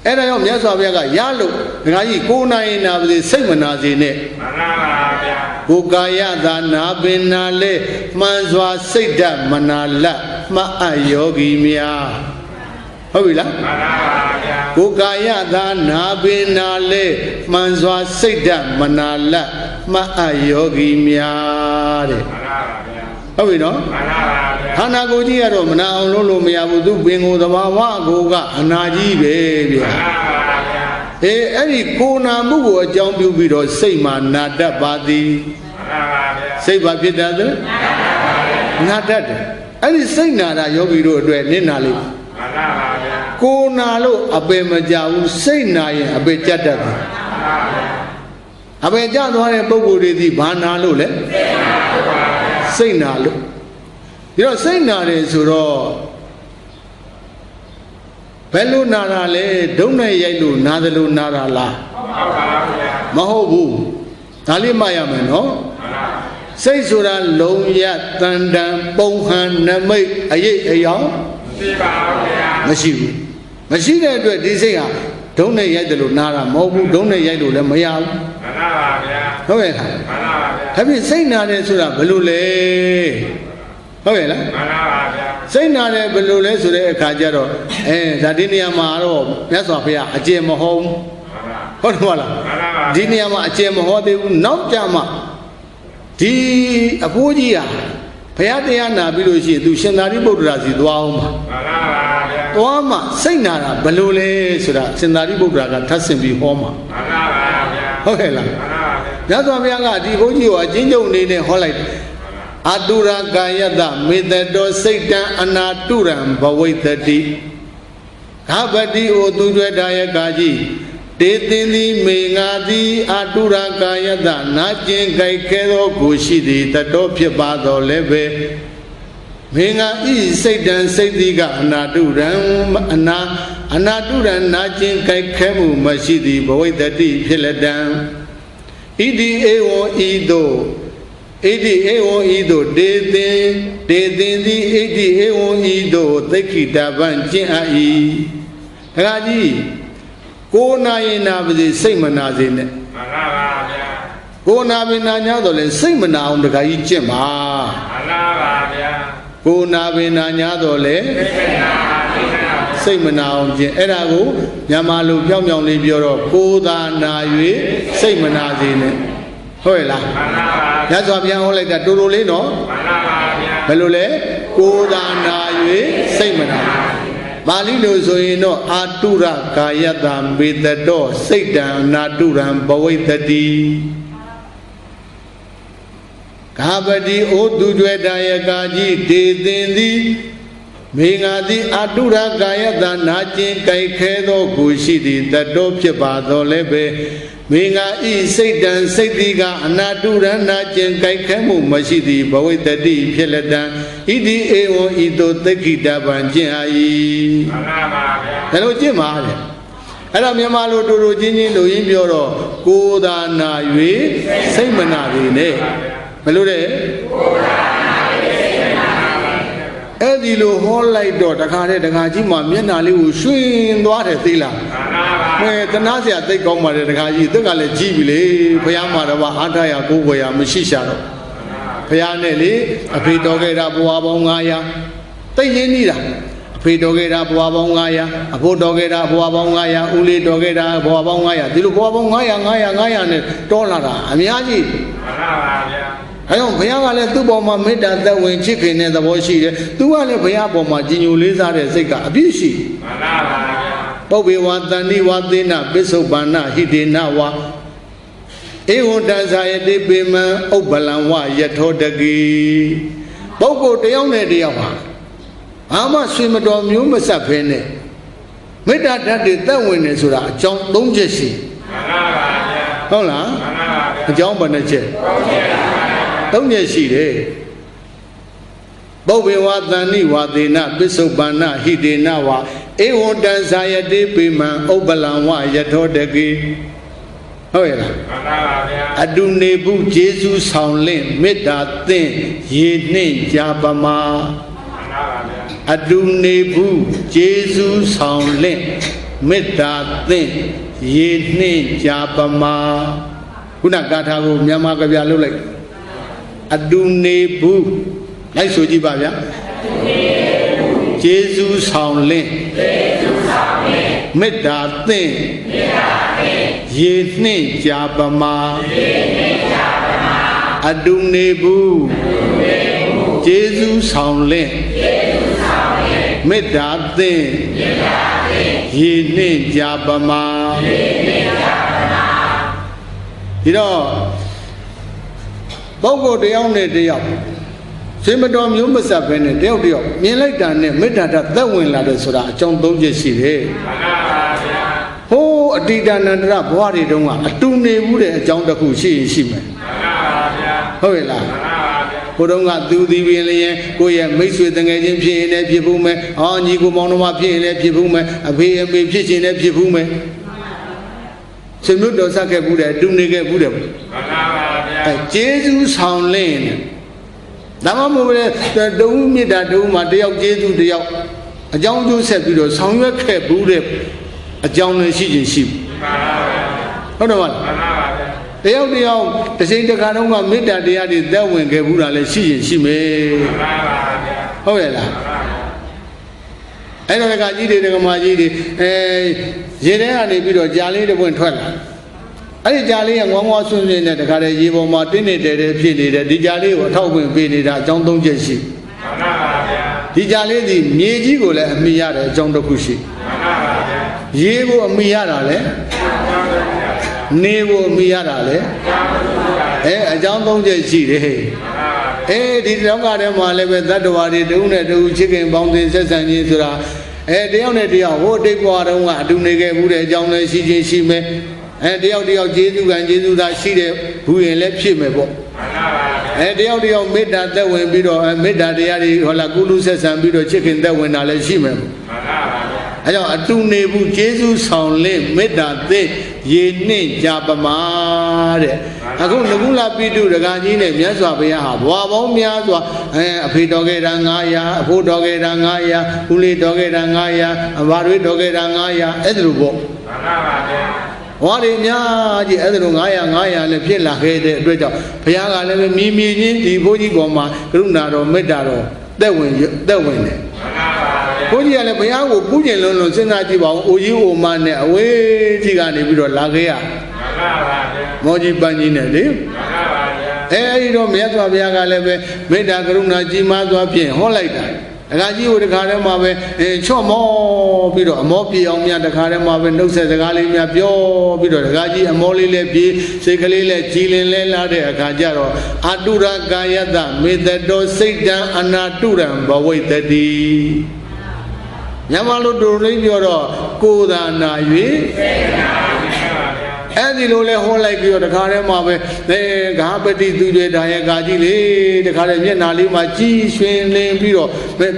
And I am Yasaviaga Yalu, Rai Kuna in the Seminazi. Gugaya Nabinale, Manzwa Sida Manala, Maayogi Mia. Hovila Gugaya Nabinale, Manzwa Sida Manala, Maayogi Mia. Hovino Hanagoji Romana, Lulu Miabudu, Bingo, the Wawa, Goga, Anaji baby. Any Kuna Mugu, John Bubido, Sayman, Nada Badi. Say Babi Dada? Not that. Any say Nada Yogi do Ninali. Kuna lo, Abemaja, say Naya, Abejada. Abejado and Bogudi, Banalule. Say Nalu. You know, say Nada is raw. Pelu Narale, Dona Yalu, Nadalu Narala. Mahobu, Talimayama, no? Say Sura, Loya, Tanda, Bohan, Namay, Ayam, Mashivu. Mashina, they say, Dona Yadalu Nara, Mobu, Dona Yalu, Mayam. Have you seen Nada Sura, Belule? Say Nada Belule Sura Kajaro, and Zadinia Maro, that's what we are, a gem home. Hotwala, Diniama, a gem home, they will not jama. Di Abudia, Payadiana, Bilushi, Dushanari Budrazi, Duama. Duama, say Nara, Belule Sura, Senari Budraga, Tassimbi Homa. Okay, that's what we are, Divoju, a ginger name, Holite. Adura Gayada, made the door Satan Anaturam, Bawai 30. Habadi Odu Dayagaji, Detini Mengadi, Adura Gayada, Najin Gaikero Gushidi, the Topia Bado Leve. Menga is Satan Sadiga, Anaturam, Anna. Anaturan Najin Kaikemu Mashidi Boydati Piladan Idi Ewo Ido Edi Ewo Ido Dedin the Edi Ewo Ido Taki Daban Jai Radi Kona Yinabdi Simonazine Kona Binanyadol Simona on the Gaijima Kona Binanyadole Simona Erago, Yamalu Yam Libero, Koda Nayu, Simonazine. Hola. That's what we are like that. Durulino, Melule, Koda Nayu, Simona. Malino Zoino, Atura, Kayatam, with the door, Satan, Naturam, Boy the D. Kabadi, Oduja Dayagaji, Dindi. Mingadi Atura Gayata Najin Kaikedo Gushidi, the Dopia Lebe, Minga E. Satan, Sadiga, Anatura Najin Kaikemu Mashidi, Boy the D. Piladan, Idi Ewo Ido Tekita Banjai. Hello, Jimale. Hello, Yamalo Duru Jini, Luin Yoro, Koda Nayu, Simonari, Melude. Edilo whole light dot, a car at the Kajima, Mianali, who swing the water thila. Where the Nazia take on my Kaji, the Gale Jibile, Payama, Antaya, Goya, Mishisha, Payanelli, a Pitogera Buabongaya, Tayanida, Pitogera Buabongaya, a Potogera Buabongaya, Uli Dogera Buabongaya, Dilu Buabongaya, Gaya, Dolara, Amiaji. I don't pay a two bomb made that when chicken and the washi, two other payaboma, Ginuliza, Zeka, Abishi. But we want the Niwadina, Bisobana, Hidinawa. Ewo Dazaya Bima, Obalanwa, Yatodagi. Boko de Onediawa. Ama Swimadom, you must have penny. Made that when it's John Donjesi. Hola, John Bonache. Don't you see it? Bobi Wadani Wadina, Bisobana, Hidinawa, Ewo Danzaya de Pima, Obalanwa, Yatodagi. Oh, yeah. Adunebu, Jesus Soundlin, made that thing, Yidni Jabama. Adunebu, Jesus Soundlin, made that thing, Yidni Jabama. Kunakatago, Yamaka like. Adunebu, like Soji Baya, Jesus Soundlin, made that thing, Yidni Jabama, Adunebu, Jesus Soundlin, made that thing, Yidni Jabama. You know. Bogo de only day up. Simadom, you must have been a deal. Me like that, Medata, that win ladder, so that John Doja see. Oh, a Didan and Rab, what he don't want. A 2 name would a John the Kushi, Shima. Oh, la. Put on that do the William, go and mix with the agent, and Pibume, on you go monoma, and Pibume, a pay and be pitching at Pibume. Simudo Saka Buddha, do nigga Buddha. Jesus Soundlin. Damamu, the Dumi that do my day of Jesus, the a young Joseph, somewhere kept Buddha, a young sheep. Hold on. They are the same Kanoma made that they added that when Gabuda, she may. Oh, yeah. I don't got you, the Majidi, Jena, the bit of Jali, the Winter. I Jali and one was in the Karajivo Martini, the Jali or talking with John Don Jesse. The Jali, the Mijigo, Miara, John Dokushi. Yevo Miara, Nevo Miara, John Don Jesse. Eh, the Longa Male, that was the owner do chicken bounties and Yisra. Eh, the only day of what they go out, do nigga, Buddha, John and she may. And the idea of Jesus and Jesus that see them who in left him. And the idea of made that when Bido and made that the idea of Lagulu says and Bido chicken that when I let him. အဲကြောင့်အတူနေဘူးကျေးဇူးဆောင်လင့်မေတ္တာသစ်ရေနှင့်ကြပမာတဲ့အခုငကုလပိတုဒကာကြီးနဲ့မြတ်စွာဘုရားဟာဘွာပေါင်းများစွာအဖေတော်ခဲ့တာ900အဖိုးတော်ခဲ့တာ900ဦးလေးတော်ခဲ့တာ900အဘတွေတော်ခဲ့တာ900အဲ့ဒါလိုပေါ့မှန်ပါပါဗျာဟောဒီများကြီးအဲ့ဒါလို900နဲ့ဖြစ်လာခဲ့တဲ့အတွက်ကြောင့်ဘုရားကလည်းမြည်မြည်ချင်းဒီဘိုးကြီးကောင်မှာကရုဏာတော်မေတ္တာတော်သက်ဝင်တယ်မှန်ပါပါဘုန်းကြီးကလည်းဘုရားကိုပူးကျင်လုံးစဉ်းစားကြည့်ပါဦးအိုကြီးအိုမနဲ့အဝေးကြီးကနေပြီးတော့လာခဲ့ရမှန်ပါပါမောကြီးပန်းကြီးနဲ့လေမှန်ပါပါအဲဒီတော့မြတ်စွာဘုရားကလည်းပဲမေတ္တာကရုဏာကြီးမားစွာဖြင့်ဟောလိုက်တာဒကာကြီးကိုတခါတည်းမှာပဲချော့မောပြီးတော့အမောပြေအောင်များတခါတည်းမှာပဲနှုတ်ဆက်စကားလေးများပြောပြီးတော့ဒကာကြီးအမောလေးလည်းပြေစိတ်ကလေးလည်းကြည်လင်လဲလာတဲ့အခါကျတော့အတုရကာယတမေတ္တောစိတ်တံအနာတုရံဘဝိတ္တိမြန်မာလိုတူလေးပြောတော့ကိုယ်သာနာ၍အဲ့ဒီလိုလဲဟောလိုက်ပြီးတော့တခါတည်းမှာပဲဂါပတိသူတွေဒါရဲ့ကာကြီးလေတခါတည်းမျက်နာလေးမှာကြီးရွှင်လင်းပြီးတော့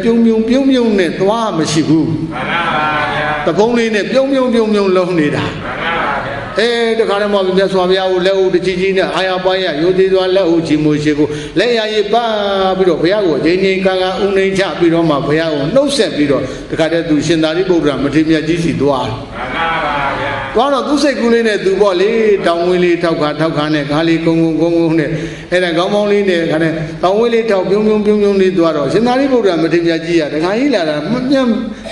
ပြုံပြုံနဲ့သွားမရှိဘူးမှန်ပါဗျာတပုံးလေးနဲ့ပြုံလုံးနေတာမှန်ပါဗျာတခါတည်းမှာမြတ်စွာဘုရားကိုလက်ဦးတကြီးနဲ့အာရပိုင်းရရိုသေစွာလက်ဦးချီမိုးရှိကိုလက်ရည်ပါပြီးတော့ဘုရားကိုဂျင်းချင်းကာကာဥနှိမ်ချပြီးတော့မှဘုရားကိုနှုတ်ဆက်ပြီးတော့တခါတည်းသူရှင်သာရိပုတ္တရာမထေရမြတ်ကြီးစီသွားတယ်မှန်ပါဗျာသွားတော့သူစိတ်ကူးလေးနဲ့သူပေါ့လေတောင်ဝင်းလေးထောက်ခါနဲ့ခါလေးကုန်းနဲ့အဲ့ဒါခေါင်းပေါင်းလေးနဲ့ခါနဲ့တောင်ဝင်းလေးထောက်ပြုံလေးသွားတော့ရှင်သာရိပုတ္တရာမထေရမြတ်ကြီးကတခါကြီးလာတာပြန်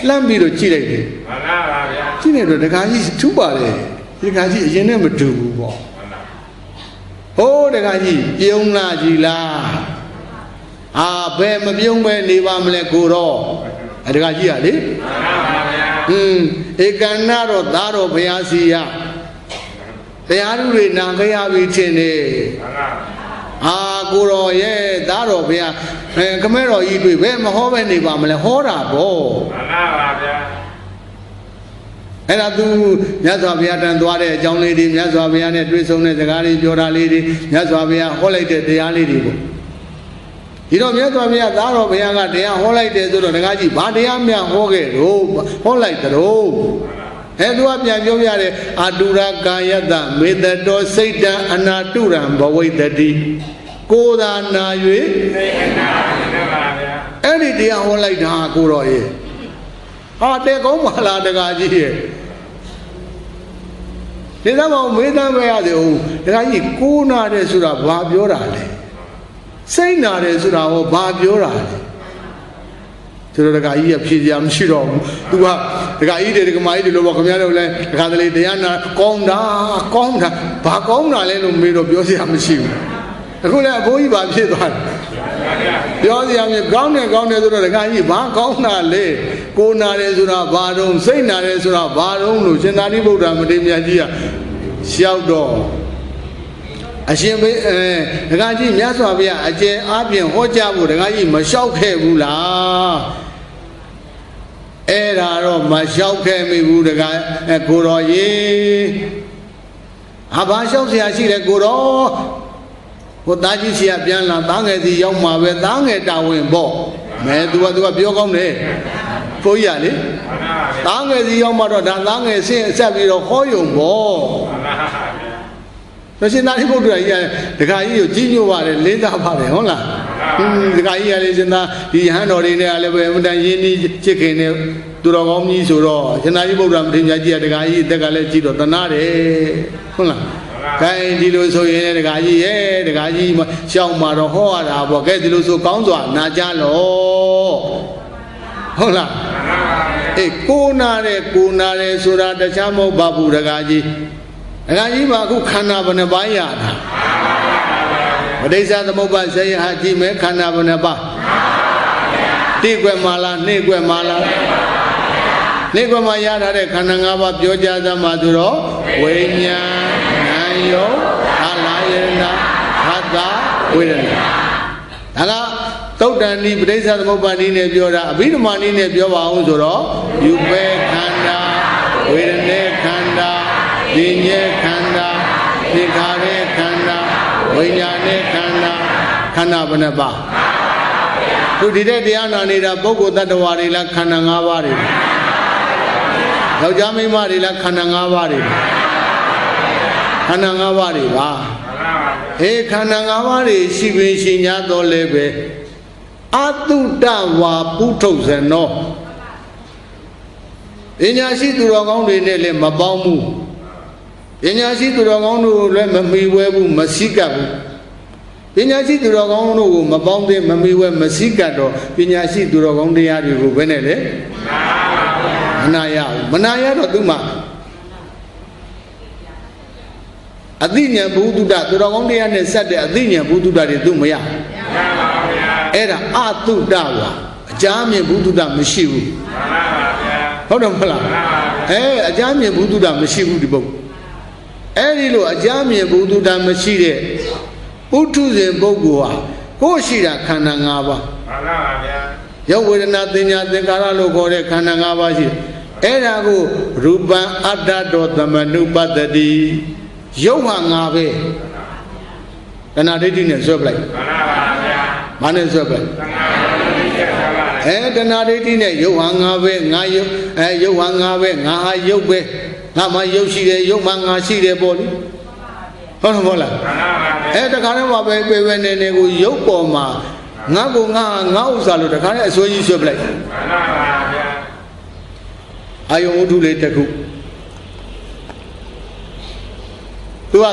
လှမ်းပြီးတော့ကြည့်လိုက်တယ်မှန်ပါဗျာကြည့်နေတော့တခါကြီးထူးပါတယ်ဒီခါကြီးအရင်နဲ့မတူဘူးပေါ့ဟိုးတခါကြီးပြုံးလာကြီးလားဘယ်မပြုံးပဲနေပါမလဲကိုတော့တခါကြီးကလေမှန်ပါဗျာဧကန္နာတော့သားတော်ဘုရားစီရတရားသူတွေနာခဲ့ရပြီထင်တယ်ကိုတော်ရဲ့သားတော်ဘုရားခမဲတော်ကြီးတွေ့ဘယ်မဟောပဲနေပါမလဲဟောတာပေါ့မှန်ပါဗျာအဲ့ဒါသူမြတ်စွာဘုရားတန်သွားတဲ့အကြောင်းလေးတွေမြတ်စွာဘုရားနဲ့တွေ့ဆုံတဲ့စကားလေးပြောတာလေးတွေမြတ်စွာဘုရားဟောလိုက်တဲ့တရားလေးတွေပေါ့ဒီတော့မြတ်စွာဘုရားသားတော်ဘုရားကတရားဟောလိုက်တယ်ဆိုတော့ဒကာကြီးဘာတရားများဟောခဲ့တော့ဟောလိုက်တော့သူကပြန်ပြောပြတယ်အတုရကာယတမေတ္တောစိတ်တံအနာတုရံဘဝိတ္တိကိုယ်သာနာ၍အဲ့ဒီတရားဟောလိုက်တာကိုတော်ရဲ့တဲ့ကောင်းပါလားဒကာကြီးရဲ့ဒီတော့မေးသမ်းမရသေးဘူးဒကာကြီးကိုနာတယ်ဆိုတာဘာပြောတာလဲစိတ်နာတယ်ဆိုတာဟောဘာပြောတာလဲဆိုတော့ဒကာကြီးကဖြေစရာမရှိတော့ဘူးသူကဒကာကြီးတွေဒကာမကြီးတွေလို့ပေါ့ခင်ဗျားတို့လည်းဒကာတလေတရားနာကောင်းတာဘာကောင်းတာလဲလို့မေးတော့ပြောစရာမရှိဘူးအခုလည်းအဘိုးကြီးဘာဖြစ်သွားလဲပြောစရာမြေကောင်းတယ်ဆိုတော့ဒကာကြီးဘာကောင်းတာလဲကိုနာတယ်ဆိုတာဘာတုံးစိတ်နာတယ်ဆိုတာဘာတုံးလို့ရှင်သာရိပုတ္တရာမထေရမြတ်ကြီးကရှောက်တော့အရှင်ဘေးဒကာကြီးမြတ်စွာဘုရားအကျယ်အားဖြင့်ဟောကြားဖို့ဒကာကြီးမလျှောက်ခဲ့ဘူးလားအဲ့ဒါတော့မလျှောက်ခဲ့မိဘူးဒကာကိုတော်ရေဘာလျှောက်เสียရှိတယ်ကိုတော်ကိုသားကြီးစီကပြန်လာသားငယ်စီရောက်မှာပဲသားငယ်တာဝန်ပေါ့သူကပြောကောင်းတယ်ကိုကြီးရလေသားငယ်စီရောက်မှာတော့ဒါသားငယ်ဆင်းဆက်ပြီးတော့ဟောယုံပေါ့ရှင်သာရိပုတ္တရာကြီးကဒကာကြီးကိုကြီးညို့ပါတယ်လေးစားပါတယ်ဟုတ်လားဒကာကြီးကလေရှင်သာဒီဟန်တော်တွေနဲ့လည်းပဲအမှန်တန်ရင်းနှီးချစ်ခင်နေသူတော်ကောင်းကြီးဆိုတော့ရှင်သာရိပုတ္တရာမထေရကြီးကဒကာကြီးအသက်ကလည်းကြီးတော့တနာတယ်ဟုတ်လားခိုင်းဒီလိုဆိုရင်ဒကာကြီးဒကာကြီးရှောင်းမှာတော့ဟောရတာပေါ့ကဲဒီလိုဆိုကောင်းစွာနာကြလို့ဟုတ်လားကိုနာတယ်ဆိုတာတခြားမဟုတ်ပါဘူးဒကာကြီးဒကာကြီးမှာအခုခန္ဓာဘယ်နှပါးရတာပဋိစ္စသမုပ္ပါဇယဟာကြည့်မယ်ခန္ဓာဘယ်နှပါးတိကွယ်မှာလားနှိကွယ်မှာလားနှိကွယ်မှာရထားတဲ့ခန္ဓာ၅ပါးပြောကြသမှာဆိုတော့ဝိညာဉ်နာယုအာလာယနာဟတ္တဝေဒနာဒါကသုတ်တန်ဒီပဋိစ္စသမုပ္ပါဒိနဲ့ပြောတာအဘိဓမ္မာနည်းနဲ့ပြောပါအောင်ဆိုတော့ယူပေခန္ဓာဝေဒနေခန္ဓာဉာဏ်ခန္ဓာသိခါရေခန္ဓာဝိညာဉ်နဲ့ခန္ဓာခန္ဓာဘယ်နှပါသူဒီတဲ့တရားနာနေတာပုဂ္ဂိုလ်တ attva တွေလားခန္ဓာ၅ပါးတွေခ ယောက်ျားမိန်းမတွေလားခန္ဓာ၅ပါးတွေခန္ဓာ၅ပါးတွေပါအေးခန္ဓာ၅ပါးတွေရှိပင်ရှိ냐တော့လဲပဲအတုတဝါပုထုဇနောပညာရှိသူတော်ကောင်းတွေနဲ့လည်းမပေါင်းဘူးပညာရှိသူတော်ကောင်းတို့လည်းမမီဝဲဘူးမစိကပ်ဘူးပညာရှိသူတော်ကောင်းတို့ကိုမပေါင်းသေးမမီဝဲမစိကပ်တော့ပညာရှိသူတော်ကောင်းတရားတွေကိုဘယ်နဲ့လဲမနာရဘူးမနာရတော့သူမှအသိဉာဏ်ဘုဒ္ဓသူတော်ကောင်းတရားနဲ့ဆက်တဲ့အသိဉာဏ်ဘုဒ္ဓတွေသူမရအဲ့ဒါအတုတဝါအကြမ်းမြင်ဘုဒ္ဓမရှိဘူးဟုတ်တယ်မဟုတ်လားအကြမ်းမြင်ဘုဒ္ဓမရှိဘူးဒီပုဂ္ဂိုလ်အဲ့ဒီလိုအကြမ်းမြင်ဘုဒ္ဓမရှိတဲ့ပုထုဇဉ်ပုဂ္ဂိုလ်ဟာကိုယ်ရှိတာခန္ဓာ၅ပါးမှန်ပါဗျာရုပ်ဝေဒနာသင်ညာသင်္ခါရလို့ခေါ်တဲ့ခန္ဓာ၅ပါးရှိအဲ့ဒါကိုရူပံအတ္တတောသမနုပတ္တိရုပ်ဟာငါပဲတဏှာဒိဋ္ဌိနဲ့ဆွဲပလိုက်မှန်ပါဗျာဘာနဲ့ဆွဲပလိုက်တဏှာဒိဋ္ဌိနဲ့ရုပ်ဟာငါပဲငါရုပ်ရုပ်ဟာငါပဲငါဟာရုပ်ပဲငါမှရုပ်ရှိတယ်ရုပ်မှငါရှိတယ်ပေါ့လေဟုတ်တယ်မဟုတ်လားတခါတည်းမှာပဲနေကိုရုပ်ပေါ်မှာငါကိုငါဥစ္စာလို့တခါတည်းအစွဲကြီးဆွဲပလိုက်မှန်ပါဗျာအာယုံဝတ္ထုလေးတစ်ခု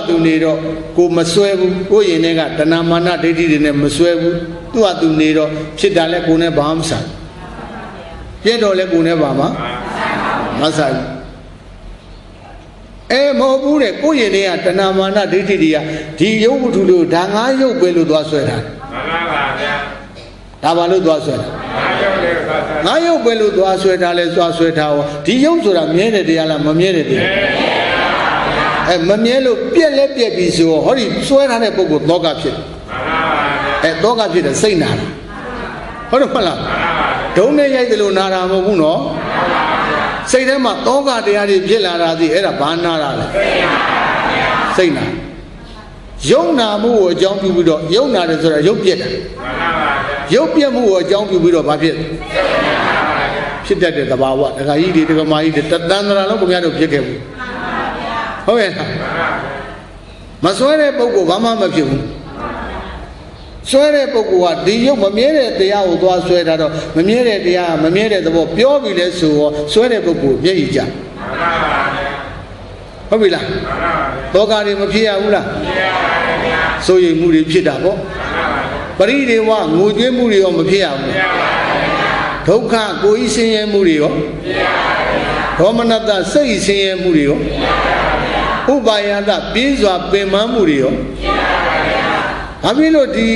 သူနေတော့ကိုမစွဲဘူးကိုရင်ထဲကတဏမာနဒိဋ္ဌိတွေနဲ့မစွဲဘူးသူနေတော့ဖြစ်တာလဲကိုနဲ့ဘာမှမဆိုင်ပြည့်တော့လဲကိုနဲ့ဘာမှမဆိုင်မဟုတ်ဘူးတဲ့ကိုရင်ထဲကတဏမာနဒိဋ္ဌိတွေကဒီရုပ်ဝတ္ထုလို့ဒါငါရုပ်ပဲလို့သွားဆွဲတာမှန်ပါဗျာဒါဘာလို့သွားဆွဲတာငါရုပ်ပဲလို့သွားဆွဲတာလဲသွားဆွဲတာဟောဒီရုပ်ဆိုတာမြဲတဲ့တရားလားမမြဲတဲ့တရားမမြဲလို့ပြက်လဲပြက်ပြီဆိုဟောဒီစွဲထားတဲ့ပုဂ္ဂိုလ်သောကဖြစ်တယ်သောကဖြစ်တယ်စိတ်နာတာဟုတ်တယ်မဟုတ်လားဒုံနဲ့ရိုက်တယ်လို့နာတာမဟုတ်ဘူးနော်စိတ်ထဲမှာသောကတရားတွေဖြစ်လာတာဒီအဲ့ဒါဘာနာတာလဲစိတ်နာယုံနာမှုကိုအကြောင်းပြုပြီးတော့ယုံနာတယ်ဆိုတာယုတ်ပြက်တာယုတ်ပြက်မှုကိုအကြောင်းပြုပြီးတော့ဘာဖြစ်ဖြစ်တတ်တဲ့သဘာဝဒကာကြီးတွေဒကာမကြီးတွေတသန္တရာလုံးကိုများတော့ဖြစ်ခဲ့ဘူးဟုတ်ရဲ့မစွဲတဲ့ပုဂ္ဂိုလ်ဘာမှမဖြစ်ဘူးစွဲတဲ့ပုဂ္ဂိုလ်ကဒီရုပ်မမြဲတဲ့တရားကိုသွားစွဲတာတော့မမြဲတဲ့တရားမမြဲတဲ့သဘောပြောပြီလဲဆိုတော့စွဲတဲ့ပုဂ္ဂိုလ်မျက်ရည်ကျဟုတ်ပြီလားသောကတွေမဖြစ်ရဘူးလားစိုးရိမ်မှုတွေဖြစ်တာပေါ့ပရိဒေဝငိုကြွေးမှုတွေရောမဖြစ်ရဘူးဒုက္ခကိုယ်ဤဆင်းရဲမှုတွေရောဒေါမနတစိတ်ဆင်းရဲမှုတွေရောဥပါယတပြေးစွာပင်ပန်းမှုတွေရောဘာဖြစ်လို့ဒီ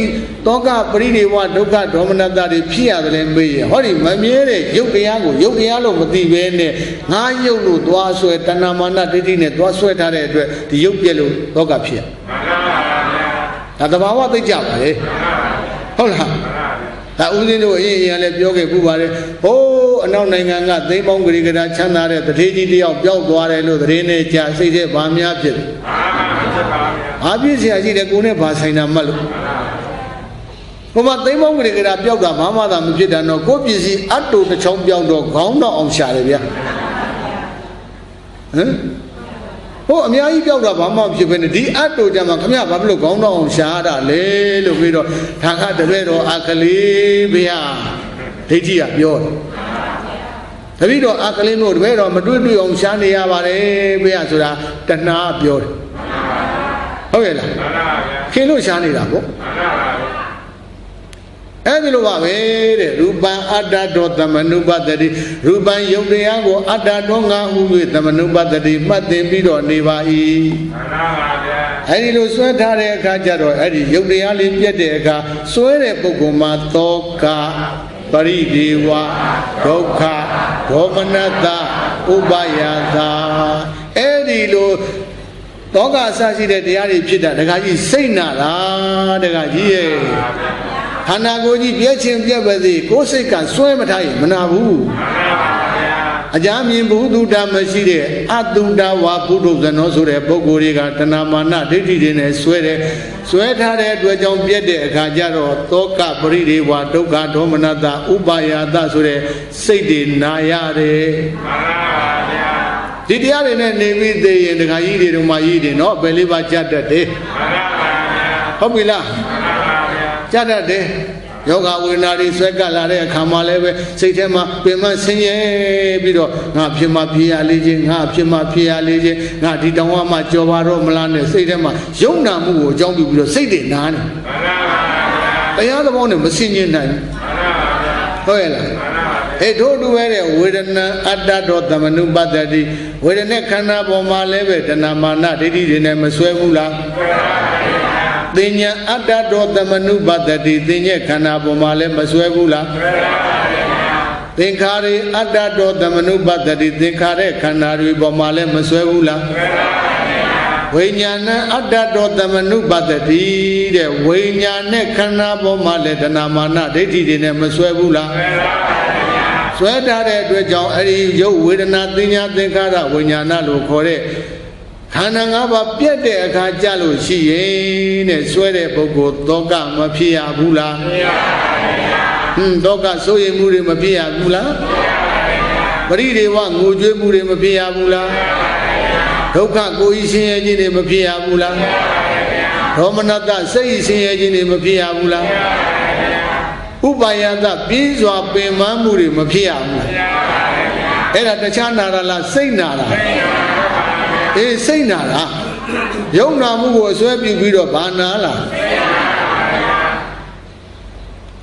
တောကပရိဒေဝဒုက္ခဒေါမနတတွေဖြစ်ရတယ်လဲမေးရဟောဒီမမြဲတဲ့ရုပ်တရားကိုရုပ်တရားလို့မသိဘဲနဲ့ငါရုပ်လို့သွားဆွဲတဏမာနဒိဋ္ဌိနဲ့သွားဆွဲထားတဲ့အတွက်ဒီရုပ်ပြက်လို့တောကဖြစ်ဒါသဘာဝသိကြပါလေဟုတ်လားဒါဦးဇင်းတို့အရင်လည်းပြောခဲ့ပူပါတယ်ဟိုးအနောက်နိုင်ငံကသိမ်းပေါင်းဂရိကရာချမ်းသာတဲ့တထေးကြီးတယောက်ပျောက်သွားတယ်လို့သတင်းနဲ့ကြားစိတ်ထဲဘာများဖြစ်လဲဘာဖြစ်เสียရှိတယ်ကိုနဲ့ဘာဆိုင်တာမှတ်လို့ဟိုမှာသိမ်းပေါင်းဂရိကရာပျောက်တာဘာမှသာမဖြစ်တာတော့ကိုယ့်ပစ္စည်းအတ်တူတစ်ချောင်းပျောက်တော့ခေါင်းတော့အောင်ရှာတယ်ဗျာဟမ်ဟိုအများကြီးပျောက်တာဘာမှဖြစ်ပဲနဲ့ဒီအတ်တူကြမှာခမရဘာဖြစ်လို့ခေါင်းတော့အောင်ရှာတာလဲလို့ပြီးတော့ဒါကတပည့်တော်အခလေးဗျာဒိဋ္ဌိကပြောတယ်တပည့်တော်အခလေးတို့တပည့်တော်မတွေ့တွေ့အောင်ရှာနေရပါတယ်ဗျာဆိုတာတဏှာပြောတယ်ဟုတ်ရဲ့လားခင်လို့ရှာနေတာပေါ့အဲ့ဒီလိုပါပဲတဲ့ရူပံအတ္တတောသမနုပတ္တိရူပံယုတ်တရားကိုအတ္တတောငါဟု၍သမနုပတ္တိမှတ်သိပြီးတော့နေပါ၏မှန်ပါဗျာအဲ့ဒီလိုစွဲထားတဲ့အခါကျတော့အဲ့ဒီယုတ်တရားလေးပြတ်တဲ့အခါစွဲတဲ့ပုဂ္ဂိုလ်မှာသောကပရိဒေဝဒုက္ခဒေါမနတဥပါယတာအဲ့ဒီလိုသောကအစရှိတဲ့တရားတွေဖြစ်တာဒကာကြီးစိတ်နာတာဒကာကြီးရဲ့ခန္ဓာကိုယ်ကြီးပြည့်ချင်းပြည့်ပါစေကိုယ်စိတ်ကစွဲမထားရင်မနာဘူးအကြမ်းမြင်ဘုဒ္ဓမရှိတဲ့အတုဒဝါပုထုဇနောဆိုတဲ့ပုဂ္ဂိုလ်တွေကတဏမာနဒိဋ္ဌိတွေနဲ့စွဲထားတဲ့အတွက်ကြောင့်ပြည့်တဲ့အခါကျတော့သောကပရိဒေဝဒုက္ခဒေါမနတဥပါယတဆိုတဲ့စိတ်တွေနာရတယ်မှန်ပါဗျာ ဒီတရားတွေနဲ့နေပြီးသေးရင်တခါကြီးတွေတော့မှကြီးတယ်နော်ဘယ်လေးပါကြတတ်တယ်ဟုတ်ပြီလားကြတတ်တယ်ယောဂဝေဒနာတွေဆွဲကပ်လာတဲ့အခါမှာလည်းပဲစိတ်ထဲမှာပင်မဆင်းရဲပြီးတော့ငါဖြစ်မှဖြစ်ရလေးချင်းငါဖြစ်မှဖြစ်ရလေးချင်းငါဒီတောင်မှကြော်ပါတော့မလားနဲ့စိတ်ထဲမှာယုံနာမှုကိုအကြောင်းပြုပြီးတော့စိတ်တွေနားနေတရားသဘောနဲ့မဆင်ခြင်နိုင်ဟုတ်ရဲ့လားအဲ့တို့တူပဲတဲ့ဝေဒနာအတ္တတော်သမနုပတ္တိဝေဒနာခန္ဓာပေါ်မှာလည်းပဲတဏမာနဒိဋ္ဌိတွေနဲ့မဆွဲဘူးလားသင်ညာအတ္တတော်သမနုပတ္တိသင်ရဲ့ခန္ဓာပေါ်မှာလည်းမဆွဲဘူးလားသင်္ခါရေအတ္တတော်သမနုပတ္တိသင်္ခါရခန္ဓာတွေပေါ်မှာလည်းမဆွဲဘူးလားဝိညာဏအတ္တတော်သမနုပတ္တိတဲ့ဝိညာဉ်နဲ့ခန္ဓာပေါ်မှာလည်းတဏမာနဒိဋ္ဌိတွေနဲ့မဆွဲဘူးလားဆွဲထားတဲ့အတွက်ကြောင့်အဲ့ဒီရုပ်ဝေဒနာသင်ညာသင်္ခါရဝိညာဏလို့ခေါ်တဲ့ခန္ဓာ၅ပါးပြတ်တဲ့အခါကြလို့ရှိရင်တဲ့ဆွဲတဲ့ပုဂ္ဂိုလ်သောကမဖြစ်ရဘူးလားမဖြစ်ပါဘူးသောကစိုးရိမ်မှုတွေမဖြစ်ရဘူးလားပရိဒေဝငိုကြွေးမှုတွေမဖြစ်ရဘူးလားဒုက္ခကိုယ်ကြီးဆင်းရဲခြင်းတွေမဖြစ်ရဘူးလားဒေါမနတစိတ်ဆင်းရဲခြင်းတွေမဖြစ်ရဘူးလားဥပါယတပြင်းစွာပင်ပန်းမှုတွေမဖြစ်ရဘူးအဲ့ဒါတခြားနာရလားစိတ်နာလားအေးစိတ်နာလားယုံနာမှုကိုအစွဲပြုပြီးတော့ဘာနာလား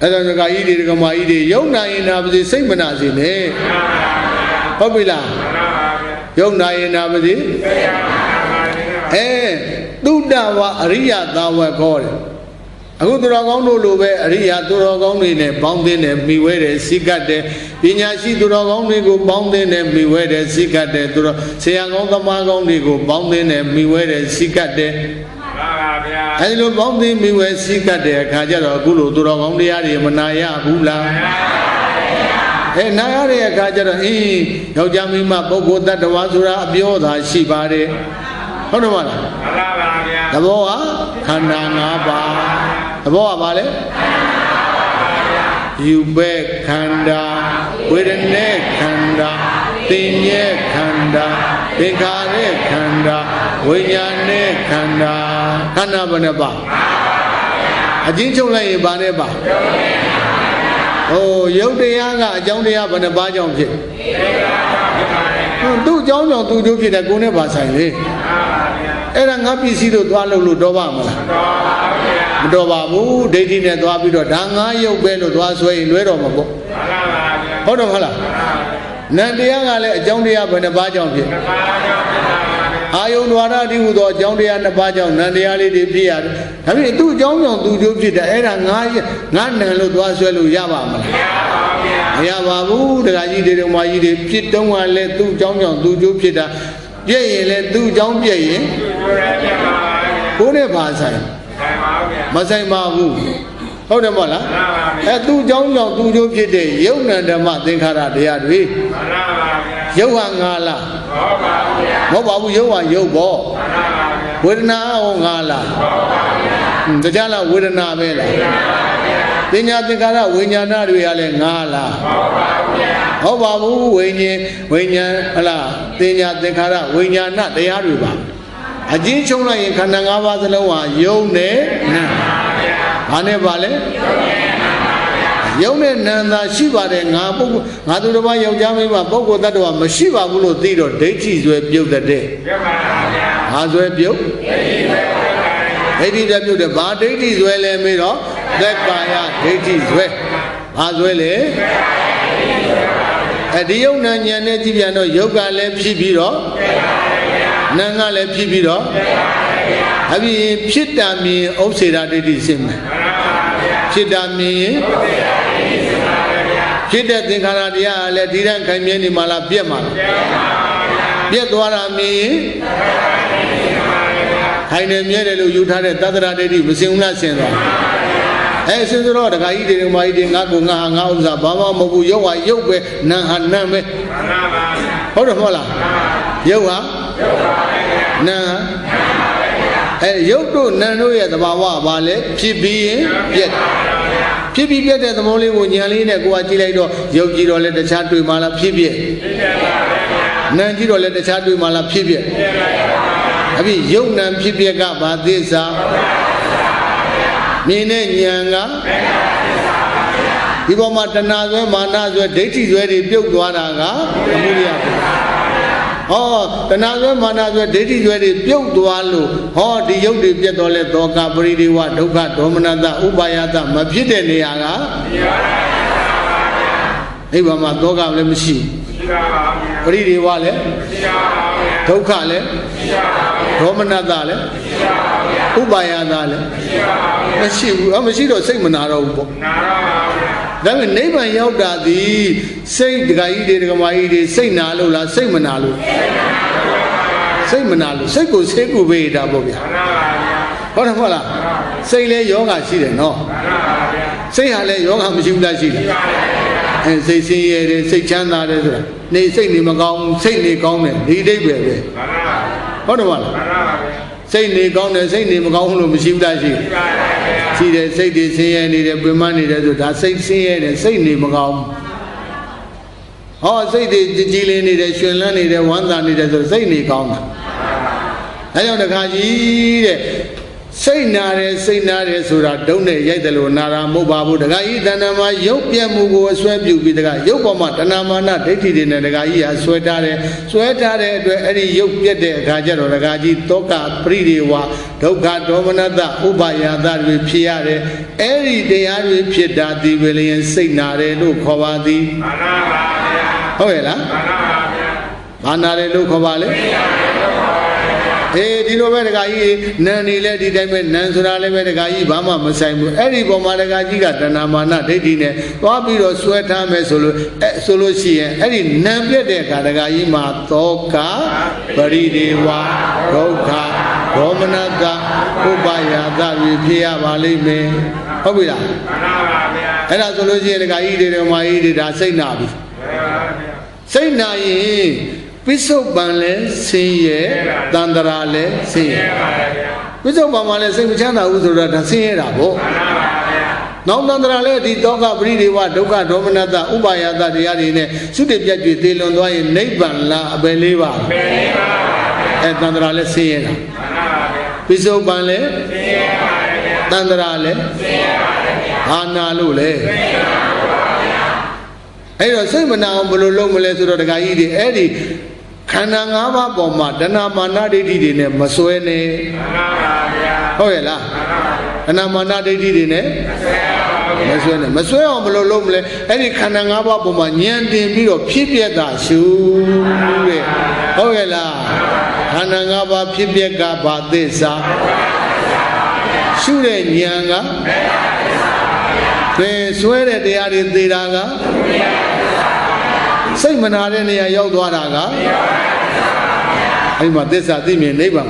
အဲ့ဒါကကြီးတွေဒကမာကြီးတွေယုံနာရင်နာပါစေစိတ်မနာစေနဲ့ဟုတ်ပြီလားယုံနာရင်နာပါစေသုတ္တဝအရိယသာဝကောတယ်အခုသူတော်ကောင်းတို့လိုပဲအရိယာသူတော်ကောင်းတွေနဲ့ပေါင်းသင်းတယ်မိဝဲတယ်စိကတ်တယ်ပညာရှိသူတော်ကောင်းတွေကိုပေါင်းသင်းတယ်မိဝဲတယ်စိကတ်တယ်သူတော်ဆရာကောင်းသမားကောင်းတွေကိုပေါင်းသင်းတယ်မိဝဲတယ်စိကတ်တယ်မှန်ပါဗျာအဲဒီလိုပေါင်းသင်းမိဝဲစိကတ်တဲ့အခါကျတော့အခုလိုသူတော်ကောင်းတရားတွေမနာရဘူးလားနာရတဲ့အခါကျတော့ယောက်ျားမိန်းမပုဂ္ဂိုလ်တ attva ဆိုတာအပြောသာရှိပါတယ်ဟုတ်တယ်မလားမှန်ပါဗျာသဘောကခန္ဓာ၅ပါးသဘောကဘာလဲယူပဲခန္ဓာဝေဒနာခန္ဓာသင်ညေခန္ဓာသင်္ခါရခန္ဓာဝိညာဉ်နဲ့ခန္ဓာခန္ဓာဘယ်နှပါအချင်းချုပ်လိုက်ရင်ဘာနဲ့ပါရုပ်တရားကအကြောင်းတရားဘယ်နှပါကြောင့်ဖြစ်သူ့အကြောင်းကြောင့်သူ့ကျိုးဖြစ်တယ်ကိုယ်နဲ့ပါဆိုင်လေအဲ့ဒါငါပစ္စည်းတို့သွားလို့တော့ပါမလားမတော်ပါဘူးဒိဋ္ဌိနဲ့သွားပြီးတော့ဒါငါရုပ်ပဲလို့သွားဆွဲရင်လွဲတော်မှာပေါ့ဟုတ်တယ်မဟုတ်လားနံတရားကလည်းအကြောင်းတရားဘယ်နှပါးကြောင့်ဖြစ်အာယုန်ဒွါရတိဟုသောအကြောင်းတရားနှစ်ပါးကြောင့်နံတရားလေးတွေဖြစ်ရတယ်ဒါဖြင့်သူ့အကြောင်းကြောင့်သူ့ကျိုးဖြစ်တယ်အဲ့ဒါငါနံလို့သွားဆွဲလို့ရပါမလားမရပါဘူးတခါကြီးတွေတော်မကြီးတွေဖြစ်တုံးကလည်းသူ့အကြောင်းကြောင့်သူ့ကျိုးဖြစ်တာပြည့်ရင်လည်းသူ့အကြောင်းပြည့်ရင်ကိုယ်နဲ့ပါဆိုင်မဆိုင်ပါဘူးဟုတ်တယ်မဟုတ်လားသူ့အကြောင်းကြောင့်သူ့ကျိုးဖြစ်တဲ့ယုံနံဓမ္မသင်္ခါရတရားတွေယုတ်ဟာငါလားမဟုတ်ပါဘူးယုတ်ဟာယုတ်ပေါ့ဝေဒနာဟောငါလားတရားလားဝေဒနာပဲလားပညာသင်္ခါရဝိညာဏတွေကလည်းငါလားဟုတ်ပါဘူးဝိညာဉ်ဟလားပညာသင်္ခါရဝိညာဏတရားတွေပါအချင်းချုံလိုက်ရင်ခန္ဓာ၅ပါးစလုံးဟာယုံနဲ့နံဘာနဲ့ပါလဲယုံနဲ့နံသာရှိပါတယ်ငါပုဂ္ဂိုလ်ငါသူတစ်ပါးယောက်ျားမိန်းမပုဂ္ဂိုလ်တ attva မရှိပါဘူးလို့သိတော့ဒိဋ္ဌိဆွဲပြုတ်တဲ့ဘာဆွဲပြုတ်ဒိဋ္ဌိဆွဲပြုတ်တယ်ဘာဒိဋ္ဌိဆွဲလဲမေးတော့သက်ကာယဒိဋ္ဌိဆွဲဘာဆွဲလဲဒီယုံနာဉာဏ်နဲ့ကြည့်ပြန်တော့ယုတ်ကလည်းဖြစ်ပြီးတော့နံကလည်းဖြစ်ပြီးတော့အပြင်ဖြစ်တာမြင်ဥစ္စေတာဒိဋ္ဌိရှင်းမယ်ဖြစ်တာမြင်ဖြစ်တဲ့သင်္ခါရတရားလည်းဒီတန်းခိုင်မြဲနေမှာလားပြက်မှာပြက်သွားတာမြင်ခိုင်နေမြဲတယ်လို့ယူထားတဲ့သတ္တရာဒိဋ္ဌိမစင်ဘူးလားဆင်သွားဆင်းတော့တခါကြီးတွေမာကြီးတွေငါကိုငါဟာငါဥစ္စာဘာမှမဟုတ်ဘူးရုပ်ဟာရုပ်ပဲနာဟာနာပဲဟုတ်တယ်မဟုတ်လားရုပ်ဟာနာရုပ်တို့နာတို့ရဲ့သဘာဝဘာလဲဖြစ်ပြီးရင်ပြက်ဖြစ်ပြီးပြက်တဲ့သဘောလေးကိုဉာဏ်လေးနဲ့ကိုယ်ကကြည့်လိုက်တော့ရုပ်ကြည့်တော့လဲတခြားတွေ့မှလားဖြစ်ပြက် Nanji or let the Chadu Malapibia. I mean, young Nan Pibia by this. Meaning Yanga. People Matanazo, Manazo, Dati, where they built Wanaga. Oh, the Nazo Manazo, Dati, where they built Dualu. Oh, the Yodi Pietole, Doka, Bridiwa, Doka, Domanada, Ubayata, Mapide Niaga. Ibama Doga, let me see. Bridiwale, Tokale, Domanadale, Ubayadale. I'm a sheet of Simonaro. Then a neighbor yelled at the say the guy did Gamai, say Nalula, say Manalu. Say Manalu, say go, say go, wait, Abobia. What a hola. Say lay yoga, she didn't know. Say Hale yoga, Mishula, she and say Chana, they say Nimagong, say Nikong, he did. What a one. Say Nikong, say Nimagong, Mishula, she. See, they say they say any of the money that say and say Nimagong. Oh, say the Jilini, the Shulani, the one that needed say Nikong. I don't know. Say Nare, Sura, don't they? Yetalo, Nara, Mobabu, the guy, Danama, Yopia Mugo, Swap you with the guy, Yopama, Tanamana, dated in the guy, sweatare, any Yopia de Gajar, the Gaji, Toka, Pridiwa, Toka, Domanada, Ubaya, that with Piare, every day I will Pieta, the William, say Nare, look, Hovadi. However, Anare, look, Hovale. Hey, you know where the guy Nanny lady David Nansura the guy Bama Masaimu, Eddie Bomadaga got the Namana, they didn't. Wabiro sweater solo she Eddie Nambia de Kadagaima, Toka, Baridiwa, Roka, Romanada, Ubaya, that we pay a valime. Hobila. And as a logic, the guy did on my edit, I say Nabi. Say Nai. Piso Banle, Siye, Dandarale, Siye. Piso Bamale, Sichana Uzura, Sierra. Now Dandarale, the Doga Bridiwa, Doga Dominata, Ubayada, the Yarine, Sudibjaki, Tilondoy, Neban La Beliva, and Dandarale Sierra. Piso Banle, Dandarale, Anna Lule. I don't say now, Bulomule to the guy, Eddie. Kanangava Boma, Dana Mana de Dine, Masoene. Hoela, Anamana de Dine, Masoene, Masoe Bolomle, any Kanangava Boma, Niandi, Miro, Pipia, Shu. Hoela, Kanangava Pipia, Badesa, Shure Nyanga, swear at the Adi Diraga. Say Manarenia Yodwaraga. I'm a desatimi neighbor.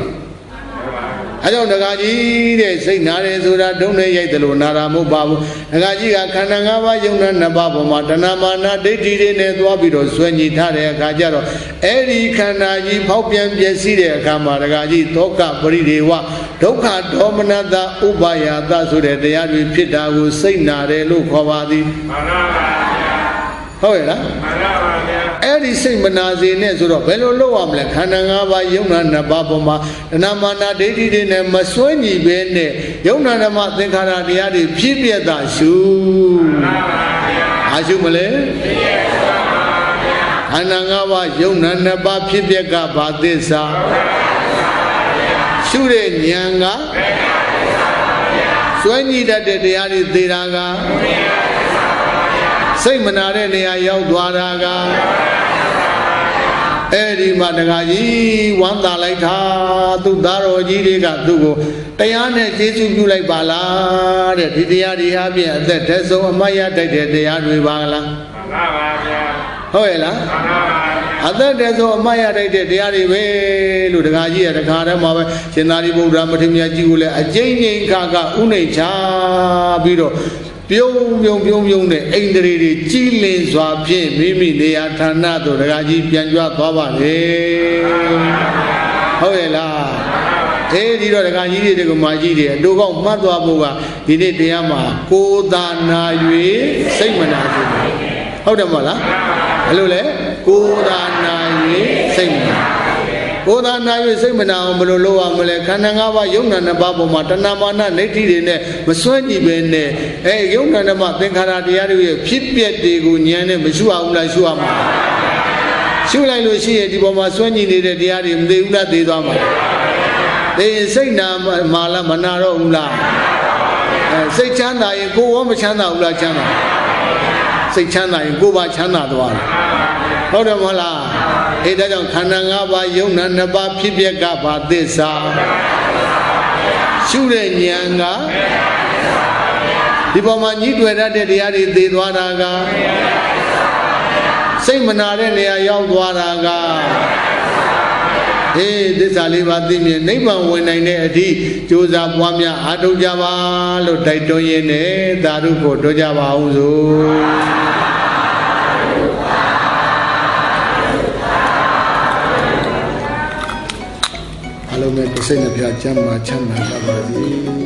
I don't know. They say Nare Zura, don't they? The Lunara Mubabu, and Gajiga Kanangava, Yunan Nababu, Matanamana, they did in Edwabido, Swenny Tare, Gajaro, Eri Kanaji, Popian Jeside, Kamaragaji, Toka, Bridiwa, Toka, Domanada, Ubaya, that's what they are with Pita, who say Nare, Lukovadi. However, every same Manazi Nezuro, Bello Loamle, Hanangava, Yuna Nababoma, Namana, they did in a Maswani Bene, Yuna Nama, the Kanadiadi, Pibia Dashu Azumale Hanangava, Yuna Naba, Pibia Badesa Shure Nyanga Swani that they are Diraga. Say Manare Yodwaraga Eri Madagaji, one Dalaita, to Daro Jiriga Dugo, Tayane Jesu like Bala, the Diadi Habi, the Teso Maya, the Adi Bala. Hoela, other Teso Maya, the Adi way, Ludagaji, the Karama, Senari Buddha, Matimia Jule, a Jane Kaga, Unecha, Biro. Pyong, Indri, Chile, Swapin, Mimi, the Atanato, the Gaji, Pianjua, Baba, Hoela, Eddie, the Gaji, the Gumaji, Dogo, Matuabuga, Hideyama, Kodana, Saymana. How the Mala? Hello, Kodana, စိတ်မနာကိုယ်သာနာ၍စိတ်မနာအောင်ဘယ်လိုလုပ်ရမလဲခန္ဓာ၅ပါးယုံနာနှစ်ပါးပေါ်မှာတဏမာနဒိဋ္ဌိတွေနဲ့မစွန့်ကြည့်ပဲနဲ့ယုံနာဓမ္မသင်္ခါရတရားတွေရဲ့ဖြစ်ပျက်တွေကိုဉာဏ်နဲ့မရှုအောင်လားရှုရမှာရှုလိုက်လို့ရှိရင်ဒီပေါ်မှာစွန့်ကြည့်နေတဲ့တရားတွေမသိဘူးလားသိသွားမှာသိရင်စိတ်နာမာလားမနာတော့ဘူးလားစိတ်ချမ်းသာရင်ကိုယ်ရောမချမ်းသာဘူးလားချမ်းသာစိတ်ချမ်းသာရင်ကိုယ်ပါချမ်းသာသွားတယ်ဟုတ်တယ်မဟုတ်လားဒါကြောင့်ခန္ဓာ၅ပါးယုံနာနှစ်ပါးဖြစ်ပျက်ကဘာသစ္စာရှုတဲ့ဉာဏ်ကဒီပေါ်မှာညှိတွေ့တတ်တဲ့တရားတွေသိသွားတာကစိတ်မနာတဲ့နေရာရောက်သွားတာကသစ္စာလေးပါးသိမြင်နိဗ္ဗာန်ဝင်နိုင်တဲ့အထိကြိုးစားပွားများအားထုတ်ကြပါလို့တိုက်တွန်းရင်းနဲ့သာဓုကိုတို့ကြပါအောင်စို့အလုံးမဲ့စိတ်နှပြချမ်းသာချမ်းသာကြပါစေ